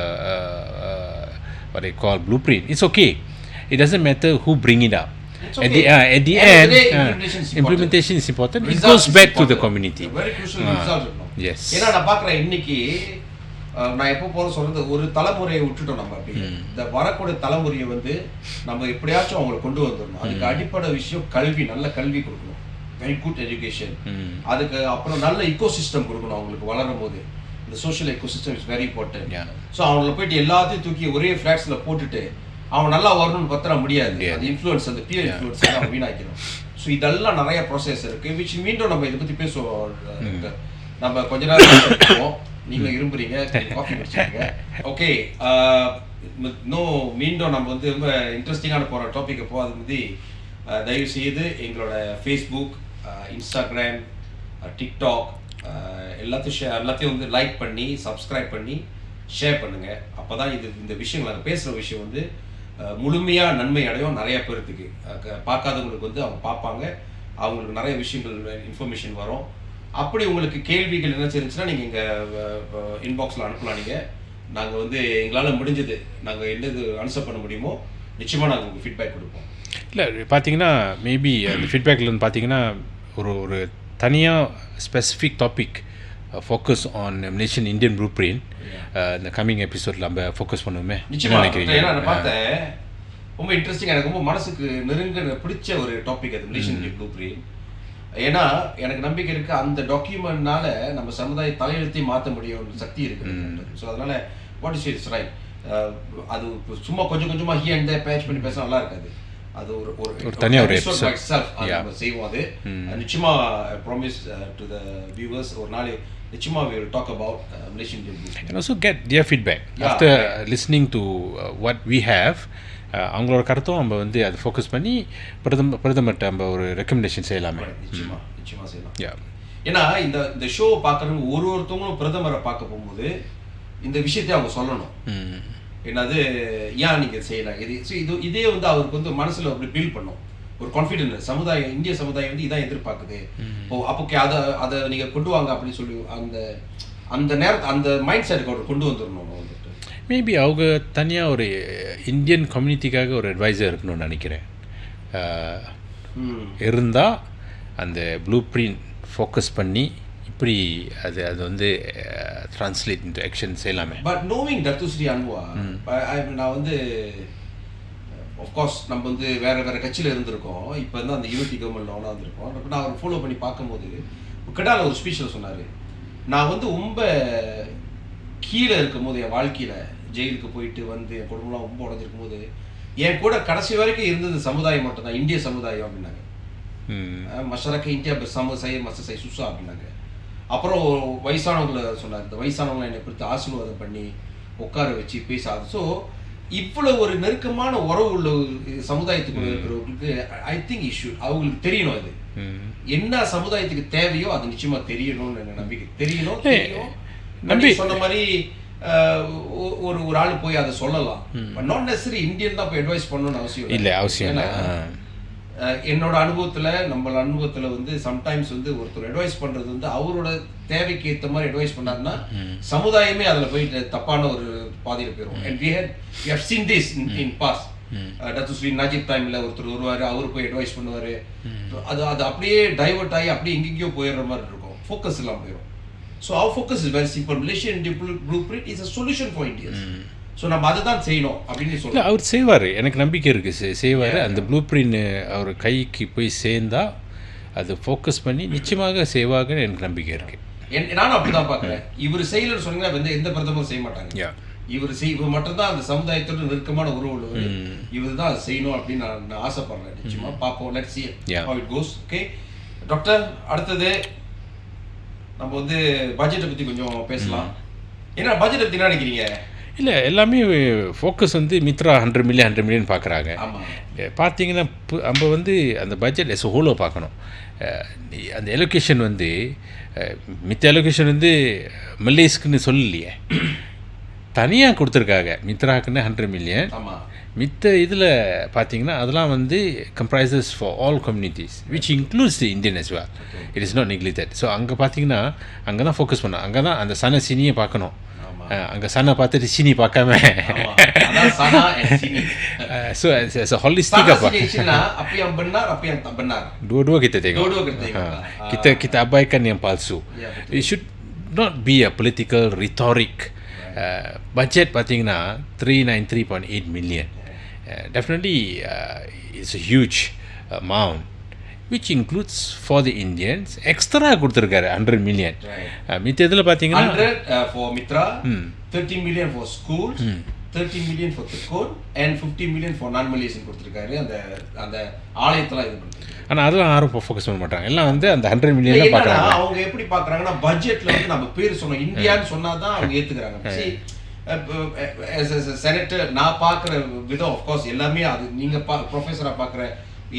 what they call blueprint. It's okay. It doesn't matter who bring it up. Okay. At the end, implementation is important. It goes back to the community. Very crucial result இருக்கணும். Yes. ஏன்னா நான் பார்க்குறேன் இன்னைக்கு நான் எப்போ போல சொல்றது, ஒரு தலைமுறையை விட்டுட்டோம் நம்ம. அப்படி இந்த வரக்கூடிய தலைமுறையை வந்து நம்ம எப்படியாச்சும் அவங்களை கொண்டு வந்துடணும். அதுக்கு அடிப்படை விஷயம் கல்வி, நல்ல கல்வி கொடுக்கணும், வெரி குட் எஜுகேஷன். அதுக்கு அப்புறம் நல்ல இக்கோசிஸ்டம் கொடுக்கணும் அவங்களுக்கு வளரும் போது. இந்த social ecosystem is very important. So அவங்கள போயிட்டு எல்லாத்தையும் தூக்கி ஒரே ஃபிளாட்ஸில் போட்டுட்டு அவன் நல்லா வரணும்னு பார்த்தா முடியாது. அது இன்ஃப்ளூயன்ஸ், அந்த பியர் இன்ஃப்ளூயன்ஸ் அவன் வீணாக்கணும். ஸோ இதெல்லாம் நிறைய ப்ராசஸ் இருக்குது. விச் மீண்டும் நம்ம இதை பற்றி பேசுவோம். நம்ம கொஞ்ச நேரம் பேசுவோம். நீங்கள் விரும்புறீங்க, காஃபி குடிச்சிருக்கீங்க. ஓகே, இன்னும் மீண்டும் நம்ம வந்து ரொம்ப இன்ட்ரெஸ்டிங்கான போகிற டாப்பிக்கை போகாத முந்தி தயவு செய்து எங்களோட ஃபேஸ்புக், இன்ஸ்டாகிராம், டிக்டாக் எல்லாத்தையும் வந்து லைக் பண்ணி, சப்ஸ்கிரைப் பண்ணி, ஷேர் பண்ணுங்கள். அப்போ தான் இந்த விஷயங்கள் நாங்கள் பேசுகிற விஷயம் வந்து முழுமையாக நன்மை அடையும். நிறைய பேருக்கு பார்க்காதவங்களுக்கு வந்து அவங்க பார்ப்பாங்க, அவங்களுக்கு நிறைய விஷயங்கள் இன்ஃபர்மேஷன் வரும். அப்படி உங்களுக்கு கேள்விகள் என்ன இருந்துச்சுன்னா நீங்கள் எங்கள் இன்பாக்ஸில் அனுப்பலாம். நாங்கள் வந்து எங்களால் முடிஞ்சது நாங்கள் என்னது ஆன்சர் பண்ண முடியுமோ நிச்சயமாக நாங்கள் உங்களுக்கு ஃபீட்பேக் கொடுப்போம். இல்லை பார்த்தீங்கன்னா மேபி அந்த ஃபீட்பேக்கில் வந்து பார்த்தீங்கன்னா ஒரு தனியாக specific topic focus on Malaysian Indian Blueprint இந்த கம்மிங் எபிசோடில் நம்ம ஃபோக்கஸ் பண்ணுவோமே. நிச்சயமாக நினைக்கிறீங்க? ஏன்னா நான் பார்த்தேன் ரொம்ப இன்ட்ரெஸ்டிங்காக, எனக்கு ரொம்ப மனசுக்கு நெருங்க பிடிச்ச ஒரு டாபிக் அது Malaysian Indian Blueprint. ஏன்னா எனக்கு நம்பிக்கை இருக்குது அந்த டாக்குமெண்ட்னால நம்ம சமுதாய தலையெழுத்தையும் மாற்ற முடியும் சக்தி இருக்குது. ஸோ அதனால் வாட் இஸ் இட்ஸ் ரைட். அது சும்மா கொஞ்சம் கொஞ்சமாக ஹி அண்ட் பேட்ச் பண்ணி பேச நல்லா இருக்காது. அது ஒரு தனியாக ஒரு எபிசோட் பை செல்ஃப் நம்ம செய்வோம். அது நிச்சயமா ப்ராமிஸ் டு த வியூவர்ஸ் ஒரு நாள் நிச்சயமா we will talk about Malaysian Indian Blueprint and also get their feedback after listening to what we have. அவங்களோட கருத்தும் நம்ம வந்து அதை ஃபோக்கஸ் பண்ணி பிரதமர்கிட்ட நம்ம ஒரு ரெக்கமெண்டேஷன் செய்யலாமே. நிச்சயமா செய்யலாம். ஏன்னா இந்த ஷோ பார்க்குறவங்க ஒருத்தவங்களும் பிரதமரை பார்க்க போகும்போது இந்த விஷயத்தை அவங்க சொல்லணும். என்னது ஏன் நீங்கள் செய்யலாம் இதே வந்து அவருக்கு வந்து மனசில் அப்படி பில்ட் பண்ணும் ஒரு கான்ஃபிடென்ட். சமுதாயம் இந்திய சமுதாயம் வந்து இதான் எதிர்பார்க்குது. அப்போ அதை நீங்கள் கொண்டு வாங்க அப்படின்னு சொல்லி அந்த நேரத்தை அந்த மைண்ட் செட்டுக்கு அவர் கொண்டு வந்துடணும். வந்துட்டு மேபி அவங்க தனியாக ஒரு இந்தியன் கம்யூனிட்டிக்காக ஒரு அட்வைசர் இருக்கணும்னு நினைக்கிறேன். இருந்தால் அந்த ப்ளூ பிரிண்ட் ஃபோக்கஸ் பண்ணி இப்படி அது வந்து ட்ரான்ஸ்லேட் இன்டு ஆக்ஷன் செய்யலாமே. பட் நோவிங் டத்துஸ்ரீ அன்வா நான் வந்து ஆஃப்கோர்ஸ் நம்ம வந்து வேறு கட்சியில் இருந்திருக்கோம். இப்போ வந்து அந்த யூனிட்டி கவர்மெண்ட்டில் ஒன்றா வந்திருக்கோம். அப்போ நான் அவர் ஃபாலோ பண்ணி பார்க்கும்போது கிடால ஒரு ஸ்பீச்சில் சொன்னார், நான் வந்து ரொம்ப கீழே இருக்கும்போது என் வாழ்க்கையில் ஜெயிலுக்கு போயிட்டு வந்து என் குடும்பம்லாம் ரொம்ப உடஞ்சிருக்கும் போது என் கூட கடைசி வரைக்கும் இருந்தது சமுதாயம் மட்டும்தான், இந்திய சமுதாயம் அப்படின்னாங்க. மஷரக்க இந்தியா மசை சுசா அப்படின்னாங்க. அப்புறம் வயசானவங்களை சொன்னார், இந்த வயசானவங்களை என்னை குறித்து ஆசீர்வாதம் பண்ணி உட்கார வச்சு பேசாது. ஸோ இவ்வளோ ஒரு நெருக்கமான உறவு உள்ள சமுதாயத்துக்குள்ள இருக்கிறவங்களுக்கு ஐ திங்க் இஷ்யூ அவங்களுக்கு தெரியணும். அது என்ன சமுதாயத்துக்கு தேவையோ அது நிச்சயமா தெரியணும்னு எனக்கு நம்பிக்கை. தெரியும் சொன்ன மாதிரி ஒரு ஆள் போய் அதை சொல்லலாம். நாட் நெசசரி இந்தியன் தான் போய் அட்வைஸ் பண்ணணும்னு அவசியம் இல்லை. அவசியம் என்னோட அனுபவத்தில் வந்து சம்டைம்ஸ் வந்து ஒருத்தர் அட்வைஸ் பண்றது வந்து அவரோட தேவைக்கு ஏற்ற மாதிரி அட்வைஸ் பண்ணாருன்னா சமுதாயமே அதில் போயிட்டு தப்பான ஒரு பாதையில் போயிடும். And we have seen this in past. Datuk Seri Najib டைம்ல ஒருத்தர் வருவார், அவர் போய் அட்வைஸ் பண்ணுவார். அது அப்படியே டைவர்ட் ஆகி அப்படியே எங்கெங்கேயோ போயிடுற மாதிரி இருக்கும், ஃபோக்கஸ் இல்லாமல் போயிடும். So our focus is very simple. Malaysian Indian Blueprint is a solution for Indians. So நம்ம அதை தான் செய்யணும் அப்படின்னு சொல்லி அவர் செய்வார். எனக்கு நம்பிக்கை இருக்குது செய்வார். அந்த ப்ளூ பிரிண்ட் அவர் கைக்கு போய் சேர்ந்தா அது ஃபோக்கஸ் பண்ணி நிச்சயமாக செய்வாங்கன்னு எனக்கு நம்பிக்கை இருக்குது. நானும் அப்படி தான் பார்க்குறேன். இவர் செய்யலன்னு சொன்னீங்கன்னா வந்து எந்த பிரதமரும் செய்ய மாட்டாங்க. இவர் மட்டும்தான் அந்த சமுதாயத்தோட நெருக்கமான உறவு உள்ளவர். இவர் தான் அதை செய்யணும் அப்படின்னு நான் ஆசைப்படுறேன். நிச்சயமா பார்ப்போம். Let's see how it goes. Okay doctor, அடுத்தது நம்ம வந்து பட்ஜெட்டை பற்றி கொஞ்சம் பேசலாம். ஏன்னா பட்ஜெட்டை பற்றி என்ன நினைக்கிறீங்க? இல்லை, எல்லாமே ஃபோக்கஸ் வந்து மித்ரா 100 மில்லியன் பார்க்குறாங்க. பார்த்தீங்கன்னா நம்ம வந்து அந்த பட்ஜெட் எஸ் ஹோலோ பார்க்கணும். அந்த எலோகேஷன் வந்து மித்த எலோகேஷன் வந்து மலேஸ்க்குன்னு சொல்லலையே, தனியாக கொடுத்துருக்காங்க. மித்ராக்குன்னு 100 மில்லியன். மித்த இதில் பார்த்தீங்கன்னா அதெல்லாம் வந்து comprises for all communities which includes the Indian as well. It is not neglected. So அங்கே பார்த்தீங்கன்னா அங்கே தான் ஃபோக்கஸ் பண்ணணும். அங்கே தான் அந்த சன சினியை பார்க்கணும். அங்கே சனை பார்த்துட்டு சீனி பார்க்காம so as a holistic apa yang benar apa yang tak benar, dua-dua kita tengok. Kita abaikan yang palsu. It should not be a political rhetoric. Budget பார்த்தீங்கன்னா 393.8 million. Definitely it's a huge amount which includes for the Indians. Extra கொடுத்துருக்காரு 100 million. மித்த இதில் பார்த்தீங்கன்னா 100 for Mitra, 30 million for schools, 30 million for Tekon and 50 million for non-Malaysian கொடுத்துருக்காரு. அந்த ஆலயத்தெல்லாம் இது பண்ணிருக்காரு. ஆனால் அதெல்லாம் யாரும் ஃபோக்கஸ் பண்ண மாட்டாங்க. எல்லாம் வந்து அந்த 100 மில்லியன் தான் பார்க்குறாங்க. அவங்க எப்படி பார்க்குறாங்கன்னா பட்ஜெட்டில் வந்து நம்ம பேர் சொன்னோம் இந்தியான்னு சொன்னால் தான் அவங்க ஏற்றுக்கிறாங்க. செனட்டர் நான் பார்க்குற விதம் ஆஃப்கோர்ஸ் எல்லாமே அது நீங்கள் ப்ரொஃபஸராக பார்க்குற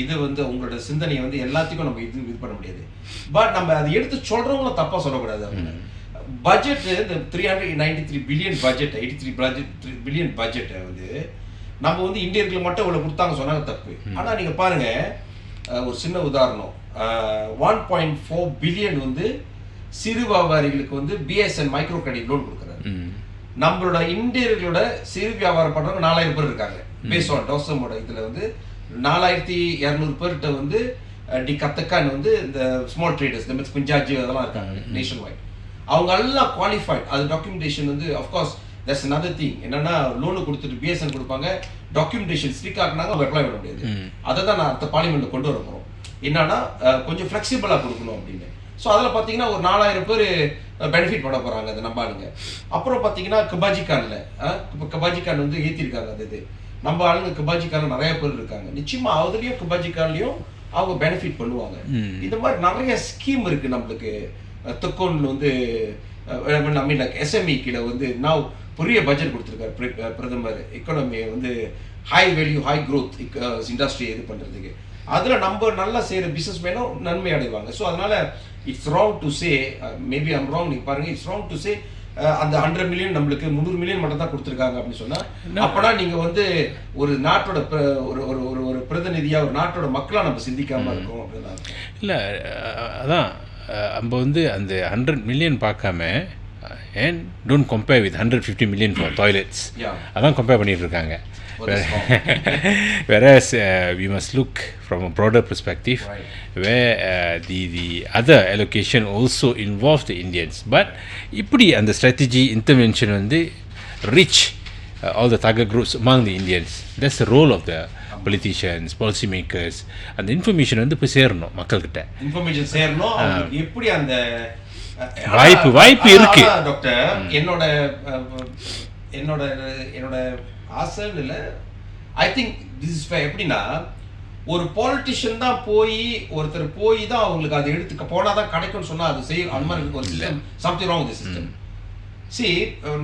இது வந்து உங்களோட சிந்தனையை வந்து எல்லாத்துக்கும் நம்ம இது பண்ண முடியாது. பட் நம்ம அதை எடுத்து சொல்கிறவங்களும் தப்பாக சொல்லக்கூடாது. அப்படின்னு பட்ஜெட் இந்த 393 பில்லியன் பட்ஜெட் 83 பில்லியன் பட்ஜெட்டை வந்து நம்ம வந்து இந்தியர்களுக்கு மட்டும் இவ்வளோ கொடுத்தாங்க சொன்னாங்க தப்பு. ஆனால் நீங்கள் பாருங்கள், ஒரு சின்ன உதாரணம், 1.4 பில்லியன் வந்து சிறு வியாபாரிகளுக்கு வந்து பிஎஸ்என் மைக்ரோ கிரெடிட் லோன் கொடுக்குறாரு. நம்மளோட இந்தியர்களோட சிறு வியாபாரம் பண்ணுறவங்க 4000 பேர் இருக்காங்க. பேஸ் ஆன் டோசமோட இதில் வந்து 4200 பேர்கிட்ட வந்து டி கத்தக்கான் வந்து இந்த ஸ்மால் ட்ரேடர்ஸ் இந்த மிக்ஸ் பஞ்சாஜி அதெல்லாம் இருக்காங்க நேஷன் வைட். அவங்க எல்லாம் குவாலிஃபைட். அது டாக்குமெண்டேஷன் வந்து அஃப்கோர்ஸ் தட்ஸ் another thing. என்னன்னா லோனு கொடுத்துட்டு பிஎஸ்என் கொடுப்பாங்க, டாக்குமெண்டேஷன் ஸ்ட்ரிக் ஆகினாங்க அவங்க அப்ளை பண்ண முடியாது. அதை தான் நான் அடுத்த பார்லிமெண்ட்டில் கொண்டு வர போகிறோம். என்னன்னா கொஞ்சம் ஃப்ளெக்சிபிளாக கொடுக்கணும் அப்படின்னு. ஸோ அதில் பார்த்தீங்கன்னா ஒரு 4000 பேர் பெனிஃபிட் பண்ண போகிறாங்க அதை நம்பாளுங்க. அப்புறம் பார்த்தீங்கன்னா கபாஜிகானில் இப்போ கபாஜிகான் வந்து ஏற்றிருக்காங்க. அது இது நம்ம ஆளுங்க கிபாஜிக்காரன் நிறைய பேர் இருக்காங்க, நிச்சயமா அதுலயும் கிபாஜிக்காரன்லயும் அவங்க பெனிஃபிட் பண்ணுவாங்க. இந்த மாதிரி நிறைய ஸ்கீம் இருக்கு நம்மளுக்கு. தொக்கோன்ல வந்து ஐ மீன் லைக் எஸ்எம்இ கீழே வந்து நான் பெரிய பட்ஜெட் கொடுத்துருக்காரு பிரதமர், எக்கானமியை வந்து high value high growth industry இது பண்ணுறதுக்கு. அதில் நம்ம நல்லா செய்கிற பிஸ்னஸ் மேனும் நன்மை அடைவாங்க. ஸோ அதனால் it's wrong to say, maybe I'm wrong, நீங்கள் பாருங்கள், இட்ஸ் ராங் டு சே அந்த 100 மில்லியன் நம்மளுக்கு 300 மில்லியன் மட்டும் தான் கொடுத்துருக்காங்க அப்படின்னு சொன்னால், அப்போனா நீங்கள் வந்து ஒரு நாட்டோட ஒரு ஒரு ஒரு ஒரு பிரதிநிதியாக ஒரு நாட்டோட மக்களாக நம்ம சிந்திக்காமல் இருக்கோம் அப்படின்னா இல்லை. அதான் நம்ம வந்து அந்த 100 மில்லியன் பார்க்காம and don't compare with 150 million for toilets. அதான் கம்பேர் பண்ணிட்டு இருக்காங்க. Whereas we must look from a broader perspective, where the other allocation also involves the Indians. But இப்படி அந்த strategy intervention வந்து reach all the target groups among the Indians. That's the role of the politicians, policy makers. அந்த information வந்து போய் சேரணும் மக்கள்கிட்ட. Information சேரணும். எப்படி அந்த வாய்ப்பு இருக்கு டாக்டர். என்னோட என்னோட என்னோட ஆசைன்னு இல்லை, ஐ திங்க் திஸ் இஸ் எப்படின்னா, ஒரு பாலிட்டிஷியன் தான் ஒருத்தர் போய் தான் அவங்களுக்கு அதை எடுத்து போனால் தான் கிடைக்கும்னு சொன்னால் அது செய்யும். அந்த மாதிரி ஒரு system something wrong with system.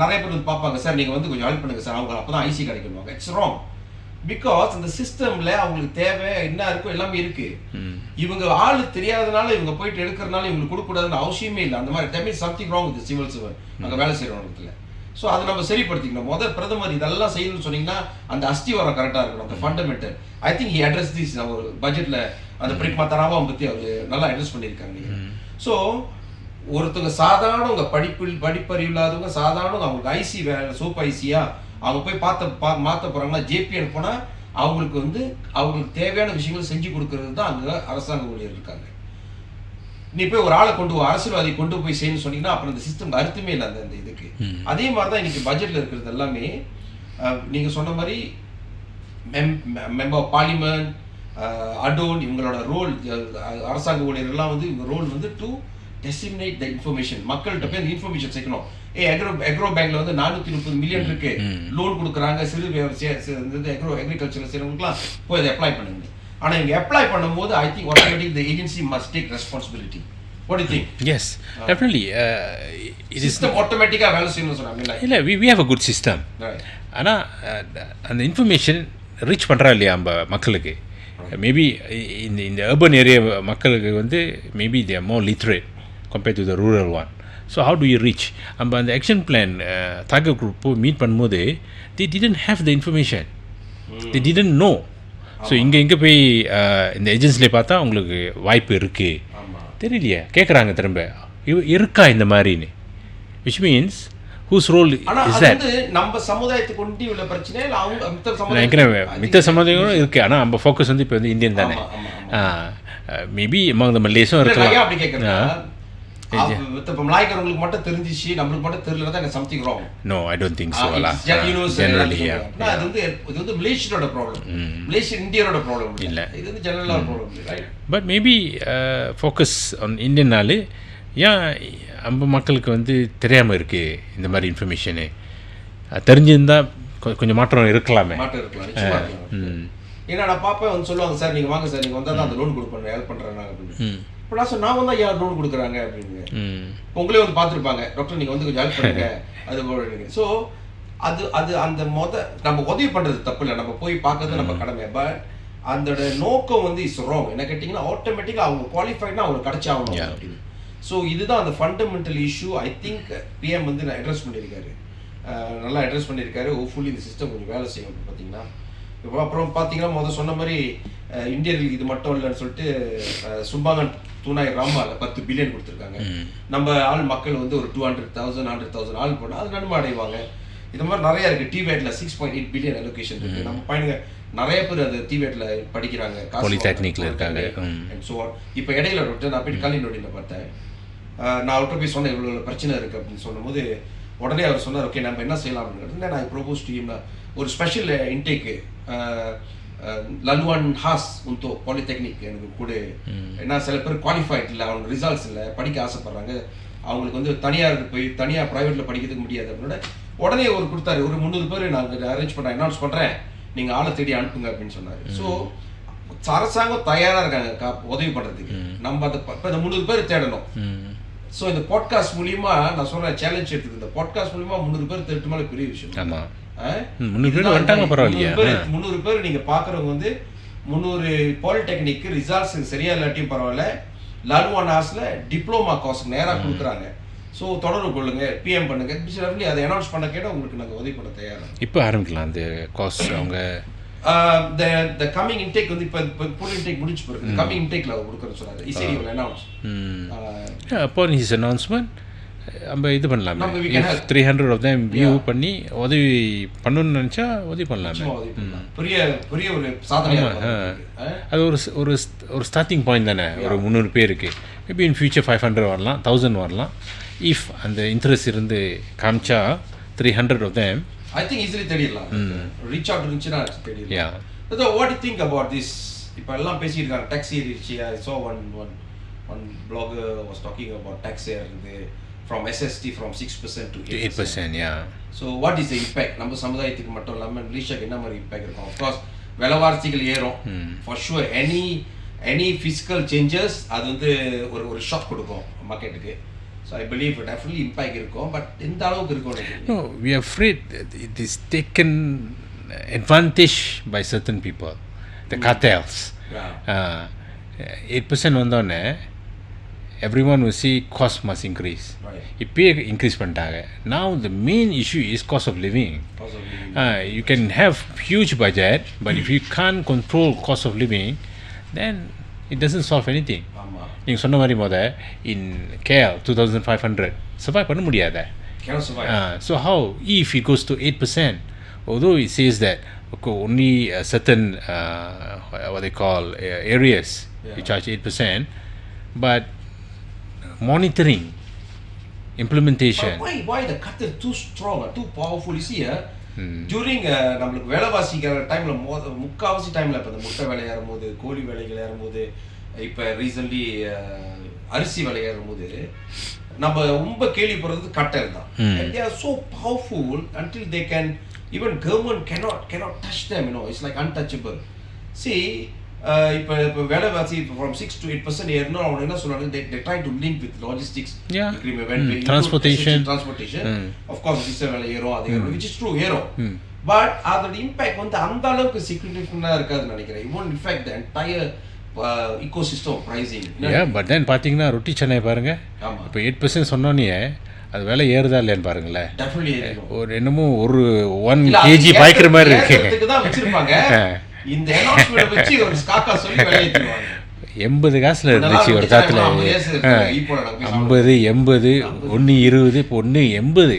நிறைய பேர் வந்து பார்ப்பாங்க, சார் நீங்கள் வந்து கொஞ்சம் ஹெல்ப் பண்ணுங்க சார், அவங்க அப்போ தான் ஐசி கிடைக்கணும். It's wrong. பிகாஸ் அந்த சிஸ்டம்ல அவங்களுக்கு தேவை என்ன இருக்கோ எல்லாமே இருக்கு. இவங்க ஆளு தெரியாதனால இவங்க போயிட்டு எடுக்கிறதுனால இவங்களுக்கு கொடுக்கூடாதுன்னு அவசியமே இல்லை. அந்த மாதிரி that means something wrong with civil servant அங்கே வேலை செய்யறவங்க. ஸோ அதை நம்ம சரிப்படுத்திக்கணும். முதல் பிரதமர் இதெல்லாம் செய்யணும்னு சொன்னீங்கன்னா அந்த அஸ்திவாரம் கரெக்டாக இருக்கணும், அந்த fundamental. I think he address this ஒரு பட்ஜெட்ல அந்த பிரிக்மா தராபாவை பற்றி அவர் நல்லா அட்ரஸ் பண்ணியிருக்காங்க. ஸோ ஒருத்தவங்க சாதாரணவங்க படிப்பறிவு இல்லாதவங்க சாதாரணவங்க அவங்களுக்கு ஐசி வேலை சோப் ஐசியா அவங்க போய் மாற்ற போறாங்கன்னா ஜேபிஎன் போனால் அவங்களுக்கு வந்து அவங்களுக்கு தேவையான விஷயங்கள் செஞ்சு கொடுக்கறது தான் அங்கே அரசாங்க ஊழியர் இருக்காங்க. நீ போய் ஒரு ஆளை அரசியல்வாதி கொண்டு போய் செய்யணும்னு சொன்னீங்கன்னா அப்புறம் அந்த சிஸ்டம் அர்த்தமே இல்லை அந்த இதுக்கு. அதே மாதிரி தான் இன்னைக்கு பட்ஜெட்ல இருக்கிறது எல்லாமே நீங்க சொன்ன மாதிரி மெம்பர் ஆஃப் பார்லிமெண்ட், அடோன் இவங்களோட ரோல், அரசாங்க ஊழியர்கள்லாம் வந்து இவங்க ரோல் வந்து டு disseminate the information. மக்கள்கிட்ட போய் அந்த இன்ஃபர்மேஷன் சேர்க்கணும். அக்ரோ பேங்க்ல வந்து 430 மில்லியன் இருக்கு, லோன் கொடுக்குறாங்க சிறு அக்ரிகல்ச்சர் செய்யறவங்களுக்குலாம் போய் அதை அப்ளை பண்ணுங்க. ஆனா இங்க அப்ளை பண்ணும்போது I think automatically the agency must take responsibility. What do you think? Yes, definitely. It is automatically வேலை செய்யணும்னு சொன்னாங்க. இல்ல, we have a good system. ஆனா அந்த இன்ஃபர்மேஷன் ரீச் பண்றா இல்லையா நம்ம மக்களுக்கு. மேபி இந்த urban area மக்களுக்கு வந்து maybe they are more literate compared to the rural one. So how do you reach? நம்ம அந்த action plan target group meet பண்ணும்போது they didn't have the information. They didn't know. So இங்கே போய் இந்த ஏஜென்சியில் பார்த்தா உங்களுக்கு வாய்ப்பு இருக்குது தெரியலையே, கேட்குறாங்க திரும்ப இருக்கா இந்த மாதிரின்னு. Which means whose role is that? நம்ம சமுதாயத்துக்கு ஒண்டி உள்ள பிரச்சனை இல்ல அவங்க மித்த சமுதாயம் இருக்கு. ஆனால் நம்ம ஃபோக்கஸ் வந்து இப்போ வந்து இந்தியன் தானே. மேபி among the Malaysian இருக்கலாம். அப்படி கேட்குறேன் மலாய்க்காரங்களுக்கு மட்டும் தெரிஞ்சிச்சு நம்மளுக்கு மட்டும் தெரியல தான் something wrong. No, I don't think so. Generally அது வந்து இது வந்து மலேசியனோட ப்ராப்ளம், மலேசியன் இந்தியனோட ப்ராப்ளம் இல்ல, இது வந்து ஜெனரலா problem right. But maybe focus on இந்தியன்னாலே ஏன் நம்ம மக்களுக்கு வந்து தெரியாமல் இருக்குது இந்த மாதிரி இன்ஃபர்மேஷனு. தெரிஞ்சிருந்தால் கொஞ்சம் மாற்றம் இருக்கலாமே. ஏன்னா நான் பாப்பேன் வந்து சொல்லுவாங்க, சார் நீங்கள் வாங்க சார், நீங்கள் வந்தால் தான் அந்த லோன் கொடுப்பேன் ஹெல்ப் பண்ணுறேன் அப்படின்னு. இப்போ நான் நான் வந்தால் யார் லோன் கொடுக்குறாங்க அப்படின்னு உங்களே வந்து பார்த்துருப்பாங்க, டாக்டர் நீங்கள் வந்து கொஞ்சம் ஹெல்ப் பண்ணுங்க அது. ஸோ அது அந்த நம்ம உதவி பண்ணுறது தப்பு இல்லை, நம்ம போய் பார்க்கறது நம்ம கடமை. பட் அதோட நோக்கம் வந்து இஸ் ராங். என்ன கேட்டிங்கன்னா ஆட்டோமேட்டிக்காக அவங்க குவாலிஃபைட்னா அவங்களுக்கு கிடைச்சாகணும் அப்படின்னு. ஸோ இதுதான் அந்த fundamental issue. I think PM வந்து நான் அட்ரஸ் பண்ணியிருக்காரு, நல்லா அட்ரஸ் பண்ணியிருக்காரு. ஹோப்ஃபுல்லி இந்த சிஸ்டம் கொஞ்சம் வேலை செய்யும். பார்த்தீங்கன்னா இப்போ அப்புறம் பார்த்தீங்கன்னா சொன்ன மாதிரி இந்தியர்களுக்கு இது மட்டும் இல்லைன்னு சொல்லிட்டு சும்பாங்கன் தூணாய் ராமாவில் 10 பில்லியன் கொடுத்துருக்காங்க. நம்ம ஆள் மக்கள் வந்து ஒரு 200,000 ஆள் போனால் அது நன்மை அடைவாங்க. இது மாதிரி நிறைய இருக்குது. டிவேட்டில் 6.8 பில்லியன் அலோகேஷன் இருக்குது. நம்ம பையனுங்க நிறைய பேர் அந்த டிவேட்டில் படிக்கிறாங்க, பாலிடெக்னிக்கில் இருக்காங்க. ஸோ இப்போ இடையில விட்டு நான் போயிட்டு கல்வி நோடியில் பார்த்தேன். நான் அவர்கிட்ட போய் சொன்னேன் இவ்வளோ பிரச்சனை இருக்குது அப்படின்னு சொல்லும்போது உடனே அவர் சொன்னார், ஓகே நம்ம என்ன செய்யலாம் அப்படின்னு. நான் ப்ரோபோஸ் டீம்னா ஒரு ஸ்பெஷல் இன்டேக்கு லல்வான் ஹாஸ் உந்தோ பாலிடெக்னிக் எனக்கு கூட. ஏன்னா சில பேர் குவாலிஃபைட் இல்லை, அவங்க ரிசல்ட்ஸ் இல்லை, படிக்க ஆசைப்படுறாங்க, அவங்களுக்கு வந்து தனியார் ப்ரைவேட்டில் படிக்கிறதுக்கு முடியாது அப்படின்னா உடனே ஒரு கொடுத்தாரு. ஒரு 300 பேர் நான் அரேஞ்ச் பண்ணுறேன், அனௌன்ஸ் பண்ணுறேன், நீங்கள் ஆளை தேடி அனுப்புங்க அப்படின்னு சொன்னார். ஸோ அரசாங்கம் தயாராக இருக்காங்க உதவி பண்ணுறதுக்கு. நம்ம அந்த இப்போ இந்த 300 பேர் தேடணும். ஸோ இந்த பாட்காஸ்ட் மூலியமா நான் சொல்கிறேன் சேலஞ்ச் எடுத்துக்கு, இந்த பாட்காஸ்ட் மூலியமா 300 பேர் தேட்டு மேலே பெரிய விஷயம். ஆமாம், 300 பேர் வந்துட்டாங்க, பரவாயில்லையா? 300 பேர் நீங்கள் பார்க்குறவங்க வந்து 300 பாலிடெக்னிக்கு ரிசல்ட்ஸ் சரியா இல்லாட்டியும் பரவாயில்ல, லர்வான் ஹாஸில் டிப்ளமா கோர்ஸ் நேராக கொடுக்குறாங்க. ஸோ தொடர்பு கொள்ளுங்க, பிஎம் பண்ணுங்க, அதை அனௌன்ஸ் பண்ண கேட்டால் உங்களுக்கு நாங்கள் உதவி பண்ண தயாராக. இப்போ ஆரம்பிக்கலாம் அந்த கோர்ஸ். அவங்க the coming intake வந்து இப்போ full intake முடிச்சு போயிருக்கு. coming intakeல கொடுக்குறேன்னு சொன்னாரு. Sini will announce. upon his announcement நம்ம இது பண்ணலாம். If 300 of them view பண்ணி உதவி பண்ணணும்னு நினச்சா உதவி பண்ணலாமே. பெரிய ஒரு சாதனையாக அது ஒரு ஸ்டார்டிங் பாயிண்ட் தானே. ஒரு 300 பேருக்கு மேபி இன் ஃபியூச்சர் 500 வரலாம், 1000 வரலாம். இஃப் அந்த இன்ட்ரெஸ்ட் இருந்து காமிச்சா 300 of them I think easily தெரியலாம். ரீச் அவுட் இருந்துச்சுன்னா தெரியலாம். So what do you think about this? இப்போ எல்லாம் பேசியிருக்காங்க டாக்ஸி ரிச்சி. I saw one blogger was talking about tax ஏறுது from SST from 6% to 8%. Yeah. So what is the impact? நம்ம சமுதாயத்துக்கு மட்டும் இல்லாமல் மலேசியாக்கு என்ன மாதிரி இம்பாக்ட் இருக்கும்? Of course விலைவாசிகள் ஏறும். For sure any fiscal changes அது வந்து ஒரு ஷாக் கொடுக்கும் மார்க்கெட்டுக்கு. So I believe it definitely impact இருக்கும். But எந்த அளவுக்கு இருக்கும்? No, we are afraid that it is taken advantage by certain people, the cartels. 8% வந்தோடனே everyone will see cost must increase. இப்பயே இன்க்ரீஸ் பண்ணிட்டாங்க. Now the main issue is cost of living. You can have huge budget, but if you can't control cost of living, then it doesn't solve anything. நீங்கள் சொன்ன மாதிரி in KL 2500 survive பண்ண முடியாத. So how if it goes to 8%, although it says that only certain what they call areas you charge 8%, but monitoring, implementation. But why the cut is too strong, too powerful? You see during நம்மளுக்கு வேலைவாசிக்கிற டைமில் முக்கால்வாசி டைமில் இப்போ இந்த முட்டை விலை ஏறும்போது, கோழி விலைகள் ஏறும்போது, இப்போ ரீசன்ட்லி அரிசி விலை ஏறும்போது நம்ம ரொம்ப கேள்விப்படுறது கட்டல் தான். And they are so powerful until they can, even government cannot touch them, you know. It's like untouchable. See இப்போ வேலைவாசி from 6 to 8% ஏறணும். அவங்க என்ன சொல்றாங்க, they try to link with logistics agreement, when transportation, of course diesel விலை ஏறும், அது ஏறும், which is true, ஏறும். But அதோட இம்பாக்ட் வந்து அந்த அளவுக்கு சிக்னிஃபிகண்டா இருக்காதுன்னு நினைக்கிறேன். It won't affect the entire ecosystem of pricing. But then பார்த்தீங்கன்னா ரொட்டி சென்னை பாருங்க, இப்போ 8% சொன்னோன்னே அது விலை ஏறுதா இல்லையான்னு பாருங்களேன். ஒரு என்னமோ ஒரு 1 kg பாய்க்கிற மாதிரி இருக்கு. தான் வச்சிருப்பாங்க. இந்த அனௌன்ஸ்மென்ட் வச்சு ஒரு ஸ்காக்கா சொல்லி விலை ஏத்துவாங்க. 80 காசுல இருந்துச்சு ஒரு காலத்துல. 50, 80, 1.20, இப்போ 1.80.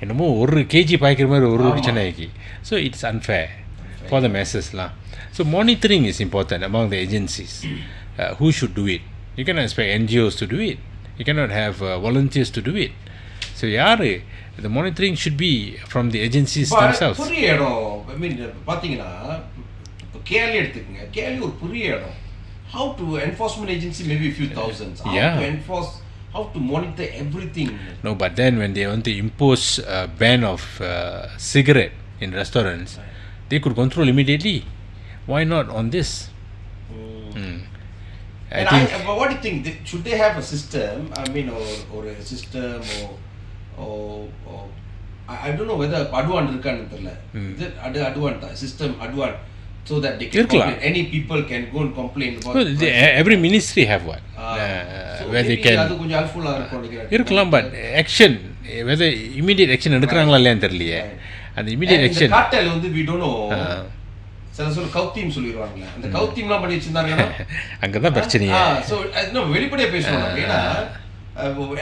என்னமோ 1 kg பாய்க்கிற மாதிரி ஒரு ரொட்டி சென்னைக்கு. So it's unfair for the masses lah. So monitoring is important among the agencies. Who should do it? You cannot expect NGOs to do it. You cannot have volunteers to do it. So the monitoring should be from the agencies themselves. புரிய இடம். I mean பாத்தீங்கன்னா இப்போ கேலி எடுத்துக்கங்க. கேலி ஒரு புரிய இடம். How to enforcement agency maybe a few thousands. How to enforce, how to monitor everything. No, but then when they want to impose a ban of cigarette in restaurants, they could control immediately. Why not on this? But what do you think? Should they have a system? I mean, or a system, or I don't know whether advan irukanu therilla. Is it advan system advan, so that they can complain. Any people can go and complain about. Well, every ministry have one where they can. அது கொஞ்சம் ஹெல்ப்ஃபுல்லா இருக்கும். இருக்கலாம், but action, whether immediate action எடுக்கறாங்களா இல்லையான்னு தெரியலையே. அந்த immediate action காட்டல் வந்து we don't know. சில சொல்ல கவுத்தீம் சொல்லிடுவாங்கல்ல, அந்த கவுத்தீம்லாம் பண்ணி வச்சிருந்தாங்கன்னா அங்கதான் பிரச்சனையே. ஸோ இன்னும் வெளிப்படையாக பேசுவாங்க. ஏன்னா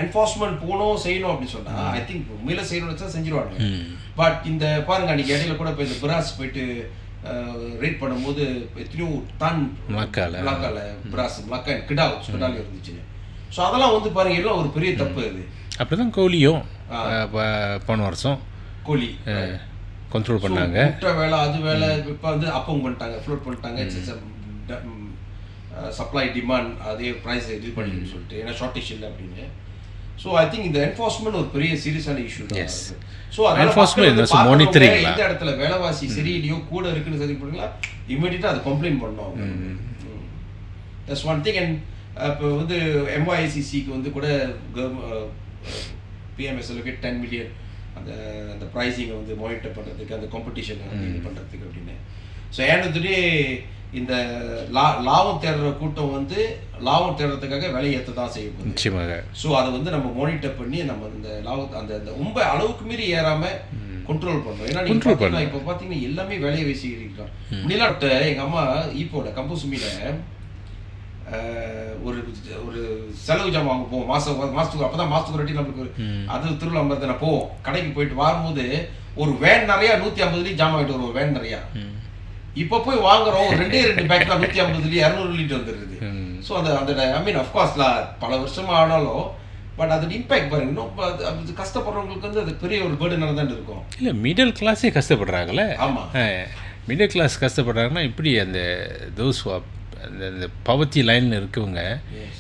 என்ஃபோர்ஸ்மெண்ட் போகணும் செய்யணும் அப்படின்னு சொன்னா ஐ திங்க் உண்மையில செய்யணும்னு செஞ்சிருவாங்க. பட் இந்த பாருங்க அன்னைக்கு இடையில கூட இப்போ இந்த பிராஸ் போயிட்டு ரேட் பண்ணும்போது எத்தனையோ டன் மலாக்கால பிராஸ் மலாக்கா கிடாலி இருந்துச்சு. ஸோ அதெல்லாம் வந்து பாருங்க எல்லாம் ஒரு பெரிய தப்பு. அது அப்படிதான் கோழியும் போன வருஷம் கோழி கண்ட்ரோல் பண்ணாங்க. முட்டை வேலை அது வேலை இப்போ வந்து அப்பம் பண்ணிட்டாங்க, ஃப்ளோட் பண்ணிட்டாங்க. சப்ளை டிமாண்ட் அதே ப்ரைஸ் இது பண்ணின்னு சொல்லிட்டு, ஏன்னா ஷார்ட்டேஜ் இல்லை அப்படின்னு. ஸோ ஐ திங்க் இந்த என்ஃபோர்ஸ்மெண்ட் ஒரு பெரிய சீரியஸான இஷ்யூ தான். Yes. ஸோ அதனால Enforcement மக்கள் வந்து is monitoring பார்க்கறவங்க lah. இந்த இடத்துல வேலைவாசி சரியில்லையோ கூட இருக்குன்னு சரி பண்ணுங்களா இமீடியட்டாக அதை கம்ப்ளைண்ட் பண்ணோம். That's one thing. அண்ட் இப்போ வந்து MYCCக்கு வந்து கூட PMSLக்கு 10 million அந்த ப்ரைஸிங்கை வந்து மானிட்டர் பண்ணுறதுக்கு அந்த காம்படிஷனை வந்து இது பண்ணுறதுக்கு அப்படின்னு. ஸோ ஏன்னதுலே இந்த லாபம் தேடுற கூட்டம் வந்து லாபம் தேடுறதுக்காக விலை ஏற்ற தான் செய்யப்படுது நிச்சயமாக. ஸோ அதை வந்து நம்ம மானிட்டர் பண்ணி நம்ம இந்த லாபத்தை அந்த ரொம்ப அளவுக்கு மீறி ஏறாமல் கண்ட்ரோல் பண்ணணும். ஏன்னா நீங்கள் பார்த்தீங்கன்னா இப்போ பார்த்தீங்கன்னா எல்லாமே விலையை பேசிக்கிறீங்க. முன்னாடி எங்கள் அம்மா ஈப்போட கம்பூசுமியில் ஒரு ஒரு செலவு ஜாமான் வாங்க போவோம் மாதத்துக்கு அப்போ தான் மாதத்துக்கு ரெட்டி நம்மளுக்கு அது திருவிழா மாதிரி போவோம். கடைக்கு போயிட்டு வரும்போது ஒரு வேன் நிறையா 150 ஜாமான் வாங்கிட்டு வரும். ஒரு வேன் நிறையா இப்போ போய் வாங்குறோம் 2 பேக் தான் 150 200 லிட்டர் வந்துருக்குது. ஸோ அந்த ஐ மீன் அஃப்கோர்ஸ்ல பல வருஷமா ஆனாலும் பட் அதோட இம்பேக்ட் பாருங்க. இன்னும் கஷ்டப்படுறவங்களுக்கு வந்து அது பெரிய ஒரு பேர்டனாக தான் இருக்கும். இல்லை மிடில் கிளாஸே கஷ்டப்படுறாங்கல்ல. ஆமாம், மிடில் கிளாஸ் கஷ்டப்படுறாங்கன்னா இப்படி அந்த தோஸ் அந்த பவர்ட்டி லைனில் இருக்கவங்க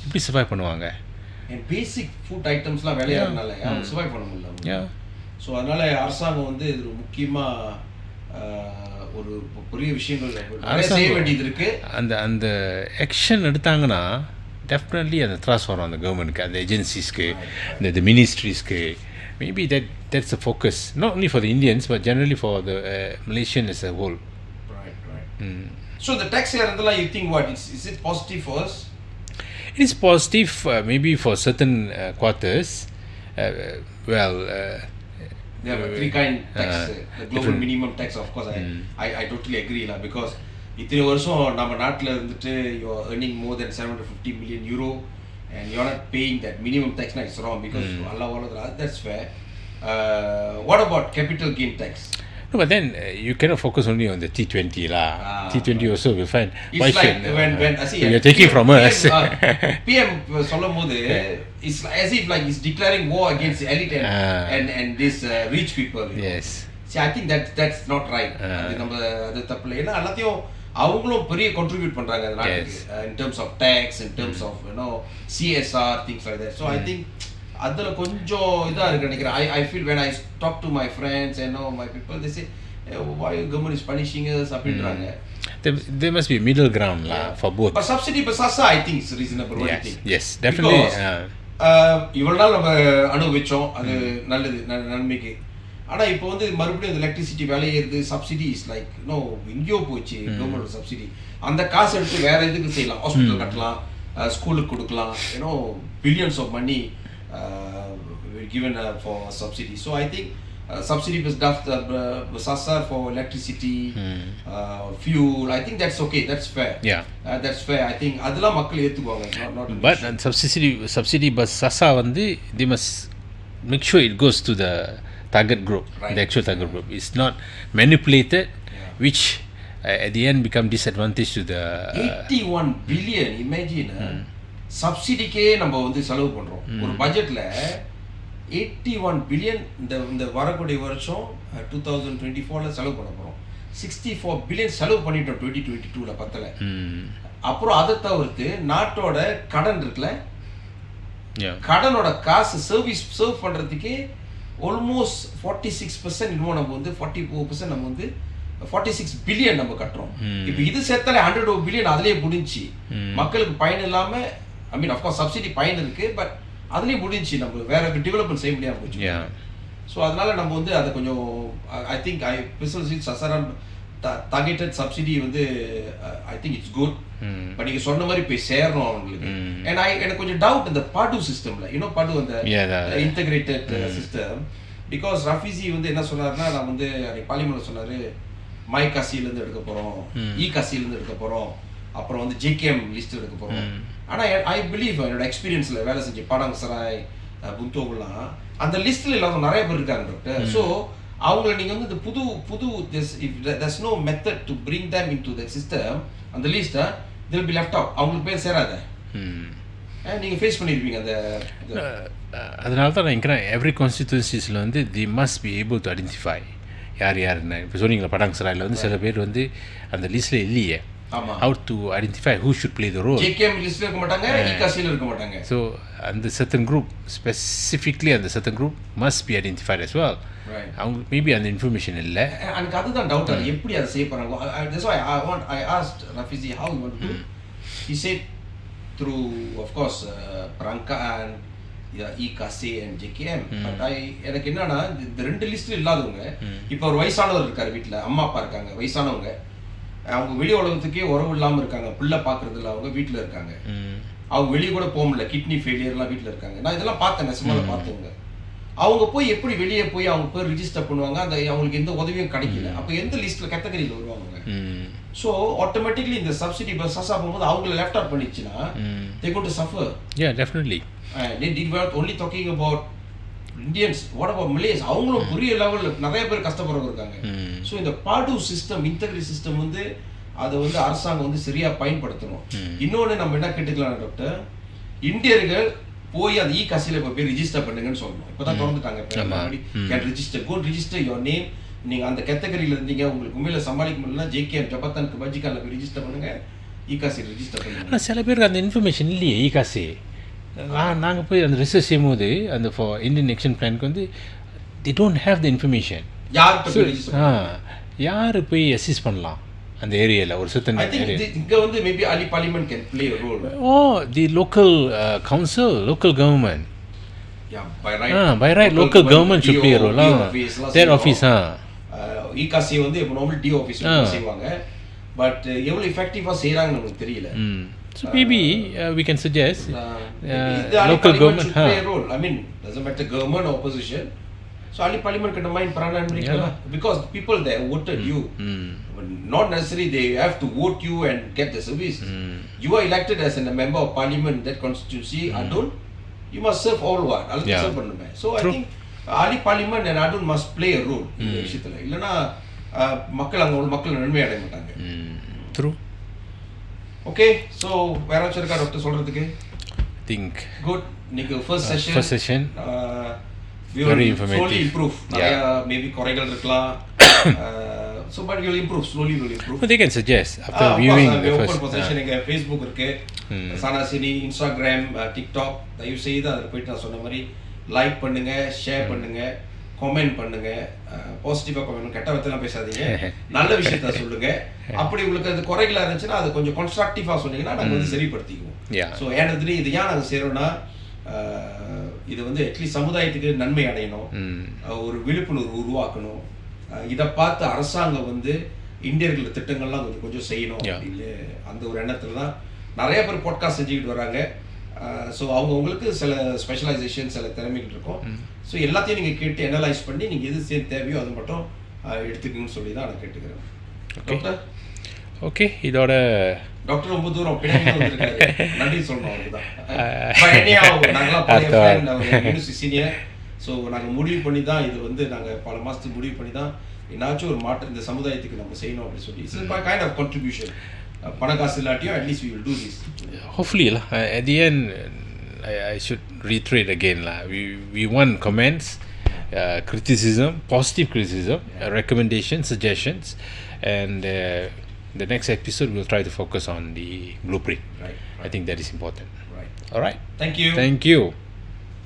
இப்படி சர்வைவ் பண்ணுவாங்க. பேசிக் ஃபுட் ஐட்டம்ஸ்லாம் விளையாடுறதுனால சர்வைவ் பண்ண முடியல. ஸோ அதனால அரசாங்கம் வந்து இது முக்கியமாக ஒரு பெரிய விஷயங்கள் செய்ய வேண்டியது இருக்கு. அந்த ஆக்ஷன் எடுத்தாங்கன்னா டெஃபினெட்லி அந்த த்ராஸ் வரும் அந்த கவர்மெண்ட்டுக்கு, அந்த ஏஜென்சிஸ்க்கு, இந்த மினிஸ்ட்ரிஸ்க்கு. Maybe that's a focus not only for the Indians but generally for the Malaysian as a whole. Right. So the tax here and you think what is it positive for us? It is positive maybe for certain quarters. There are 3 kind tax. The global minimum tax, of course, I totally agree lah, because இத்தனை வருஷம் நம்ம நாட்டில் இருந்துட்டு you are earning more than 750 million euro and you are not paying that minimum tax. Now it's wrong because Allah that's fair. What about capital gain tax? No, but then you cannot focus only on the T20 lah. T20 also will find. It's like when I see you're taking from us. PM சொல்லும் போது it's as if like he's declaring war against the elite and this rich people. Yes. See, I think that's not right. அது நம்ம அது தப்பு இல்லை. ஏன்னா எல்லாத்தையும் அவங்களும் பெரிய contribute பண்றாங்க அந்த நாட்டுக்கு in terms of tax, in terms of CSR, things like that. So I think அதுல கொஞ்சம் இதா இருக்கு நினைக்கிறேன். I feel when I talk to my friends and my people, they say why government is punishing us அப்படின்றாங்க. There must be a middle ground lah for both. But subsidy sasa I think is reasonable. What do you think? Yes, definitely. இவ்வளவு நாள் நம்ம அனுபவிச்சோம், அது நல்லது நன்மைக்கு. ஆனா இப்போ வந்து மறுபடியும் எலக்ட்ரிசிட்டி விலை ஏறுது, சப்சிடி இஸ் லைக் எங்கேயோ போச்சு கவர்மெண்ட் சப்சிடி. அந்த காசு எடுத்து வேற எதுக்கு செய்யலாம், ஹாஸ்பிட்டல் கட்டலாம், ஸ்கூலுக்கு கொடுக்கலாம், billions of money given for subsidy. So I think subsidy sasa for electricity, fuel, I think that's okay, that's fair. That's fair. I think adala makkal ஏத்துக்குவாங்க. But subsidy bus sasa வந்து they must make sure it goes to the target group, the actual target group. It's not manipulated, which at the end become disadvantage to the 81 billion. Imagine சப்சிடிக்கே நம்ம வந்து செலவு பண்றோம். ஒரு பட்ஜெட்ல 81 billion இந்த வரக்கூடிய வருஷம் 2024ல செலவு பண்ண போறோம். 64 பில்லியன் செலவு பண்ணிட்டோம் 2022ல பத்தல. அப்புறம் அதை தவிர்த்து நாட்டோட கடன் இருக்குல்ல, கடனோட காசு சர்வ் பண்றதுக்கு ஆல்மோஸ்ட் 46% இன்னும் நம்ம வந்து 44% நம்ம வந்து 46 பில்லியன் நம்ம கட்டுறோம். இப்போ இது சேர்த்தாலே 100 பில்லியன் அதுலயே முடிஞ்சு மக்களுக்கு பயன் இல்லாம I mean of course subsidy பயன் இருக்கு, பட் அதுலயே முடிஞ்சு நம்ம வேற டெவலப்மெண்ட் செய்ய முடியாம போச்சு. ஸோ அதனால நம்ம வந்து அதை கொஞ்சம் ஐ திங்க் சசரம் டார்கெட்டட் சப்சிடி வந்து I think it's good. But நீங்க சொன்ன மாதிரி போய் சேரணும் அவங்களுக்கு. ஏன்னா எனக்கு கொஞ்சம் டவுட் இந்த பாடு சிஸ்டம்ல பாடு அந்த இன்டகிரேட்டட் சிஸ்டம். பிகாஸ் ரஃபீசி வந்து என்ன சொன்னாருன்னா, நான் வந்து பார்லிமெண்ட்ல சொன்னாரு மை காசியிலேருந்து எடுக்க போறோம், காசியிலேருந்து எடுக்க போறோம், அப்புறம் வந்து ஜேகேஎம் லிஸ்ட் எடுக்க போறோம். ஆனா ஐ பிலீவ் என்னோட எக்ஸ்பீரியன்ஸ்ல வேலை செஞ்சு பாடாங் சராய் புந்தோகுலாம் அந்த லிஸ்ட்ல இல்லாம நிறைய பேர் இருக்காங்க டாக்டர். ஸோ அவங்கள நீங்க வந்து இந்த புது there's no method to bring them into the system, அந்த list they'll be left out, அவங்களுக்கு பேர் சேராத. நீங்க ஃபேஸ் பண்ணிருப்பீங்க அந்த. அதனால தான் நான் நினைக்கிறேன் எவ்ரி கான்ஸ்டிடியூன்சிஸில் வந்து they must be able to identify யாருன்னு. இப்போ சொன்னீங்களா படாங் சராயில் வந்து சில பேர் வந்து அந்த லிஸ்ட்டில் இல்லையே. ஆமா. how to identify who should play the role. JKM லிஸ்ட்ல இருக்க மாட்டாங்க, இகாசில இருக்க மாட்டாங்க. So and the certain group, specifically and the certain group must be identified as well. Right. Maybe அந்த information இல்ல. எனக்கு அதுதான் டவுட், அது எப்படி அதை செய்ய போறாங்க. That's why I asked Rafizi how you want to do. He said through of course Pranka and இகாசி and JKM. But எனக்கு என்னன்னா இந்த ரெண்டு லிஸ்ட்ல இல்லாதவங்க, இப்போ ஒரு வயசானவர் இருக்காரு வீட்ல, அம்மா அப்பா இருக்காங்க, வயசானவங்க, அவங்க வெளி உலகத்துக்கே உறவு இல்லாம இருக்காங்க, பிள்ளை பாக்குறது இல்ல, அவங்க வீட்டுல இருக்காங்க, அவங்க வெளியே கூட போக முடியல, கிட்னி ஃபெயிலியர்லாம் வீட்டுல இருக்காங்க. நான் இதெல்லாம் பார்த்தேன், நெசமால பார்த்தவங்க. அவங்க போய் எப்படி வெளியே போய் அவங்க பேர் ரிஜிஸ்டர் பண்ணுவாங்க, அந்த அவங்களுக்கு எந்த உதவியும் கிடைக்கல. அப்போ எந்த லிஸ்ட்ல கேட்டகரியில் வருவாங்க? ஸோ ஆட்டோமேட்டிக்லி இந்த சப்சிடி பஸ்ஸாக போகும்போது அவங்களை லெஃப்ட் அவுட் பண்ணிச்சுன்னா they going to suffer. Yeah, definitely. They were only talking about Indians. What about Malays? அவங்களும் பெரிய லெவலில் நிறைய பேர் கஷ்டப்படுறவங்க இருக்காங்க. ஸோ இந்த பார்டு சிஸ்டம், இன்டெகிரி சிஸ்டம் வந்து அதை வந்து அரசாங்கம் வந்து சரியா பயன்படுத்தணும். இன்னொன்று நம்ம என்ன கேட்டுக்கலாம் டாக்டர், இந்தியர்கள் போய் அந்த இகாசியில் இப்போ போய் ரிஜிஸ்டர் பண்ணுங்கன்னு சொல்லணும். இப்போ தான் திறந்துட்டாங்க, can register, go register your name. நீங்கள் அந்த கேட்டகரியில் இருந்தீங்க, உங்களுக்கு உண்மையில சமாளிக்க முடியலன்னா JKM ஜபத்தானுக்கு பஜிக்கால போய் ரிஜிஸ்டர் பண்ணுங்க, இகாசி ரிஜிஸ்டர் பண்ணுங்க. ஆனால் சில பேருக்கு அந்த இன்ஃபர்மேஷன் இல்லையே. இகாசி நாங்கள் போய் அந்த ரிசர்ச் செய்யும்போது அந்த ஃபார் இந்தியன் ஆக்ஷன் பிளானுக்கு வந்து they don't have the information. யார் போய் அசிஸ்ட் பண்ணலாம் அந்த ஏரியாவில் ஒரு certain area? இங்கே வந்து maybe Ali parliament can play a role. The local council, local government. Yeah, by right local government should play a role. Their office. இகாசி வந்து இப்போ நார்மல் டி ஆஃபீஸ் செய்வாங்க, பட் எவ்வளோ எஃபெக்டிவாக செய்கிறாங்கன்னு நமக்கு தெரியல. So maybe we can suggest the local government should play a role. I mean, doesn't matter government or opposition. So Ali Parliament can mind Prana and because people there voted you. Not necessarily they have to vote you and get the service. You are elected as a member of parliament that constituency. Adun, you must serve all what. Serve பண்ணுமே. So I think Ali Parliament and Adun must play a role in the விஷயத்துல. இல்லனா மக்கள் அங்க உள்ள மக்கள் நன்மை அடைய மாட்டாங்க. True. Okay, so வேற ஏதாச்சும் இருக்கா டாக்டர் சொல்றதுக்கு? I think good. நீங்க first session we very will informative. slowly improve. Maybe குறைகள் இருக்கலாம். So but we will improve, slowly we will improve. But they can suggest after viewing the first. open position எங்க Facebook இருக்கு, Sini, Instagram, TikTok. தயவு செய்து அதுல போயிட்டு நான் சொன்ன மாதிரி லைக் பண்ணுங்க, ஷேர் பண்ணுங்க, கமெண்ட் பண்ணுங்க. பாசிட்டிவா கமெண்ட், கெட்ட வார்த்தைலாம் பேசாதீங்க, நல்ல விஷயத்த சொல்லுங்க. அப்படி உங்களுக்கு அது குறைகளா இருந்துச்சுன்னா அது கொஞ்சம் கன்ஸ்ட்ரக்டிவா சொன்னீங்கன்னா நாங்க வந்து சரிப்படுத்திக்குவோம். ஸோ ஏனதுல இது ஏன் நாங்கள் செய்யறோம்னா இது வந்து அட்லீஸ்ட் சமுதாயத்துக்கு நன்மை அடையணும், ஒரு விழிப்புணர்வு உருவாக்கணும். இதை பார்த்து அரசாங்கம் வந்து இந்தியர்கள் திட்டங்கள்லாம் கொஞ்சம் கொஞ்சம் செய்யணும் அப்படின்னு அந்த ஒரு எண்ணத்துல தான் நிறைய பேர் பாட்காஸ்ட் செஞ்சுக்கிட்டு வராங்க. ஸோ அவங்களுக்கு சில ஸ்பெஷலைசேஷன், சில திறமைகள் இருக்கும். ஸோ எல்லாத்தையும் நீங்கள் கேட்டு அனலைஸ் பண்ணி நீங்கள் எது தேவையோ அது மட்டும் எடுத்துக்கணும்னு சொல்லி தான் நான் கேட்டுக்கிறேன். டாக்டர் ஓகே, இதோட டாக்டர் ரொம்ப தூரம் பின்னாடி வந்திருக்காரு, நன்றி சொல்லணும் அவருக்கு தான். நாங்களாம் சீனியர். ஸோ நாங்கள் முடிவு பண்ணி தான் இது வந்து நாங்கள் பல மாதத்துக்கு முடிவு பண்ணி தான் என்னாச்சும் ஒரு மாற்றம் இந்த சமுதாயத்துக்கு நம்ம செய்யணும் அப்படின்னு சொல்லி இட்ஸ் கைண்ட் ஆஃப் கான்ட்ரிபியூஷன். பண காசு இல்லாட்டியும் at least we will do this. Hopefully at the end I should reiterate again we want comments, criticism, positive criticism, recommendations, suggestions, and the next episode we'll try to focus on the blueprint. Right. I think that is important. Right. All right. Thank you. Thank you.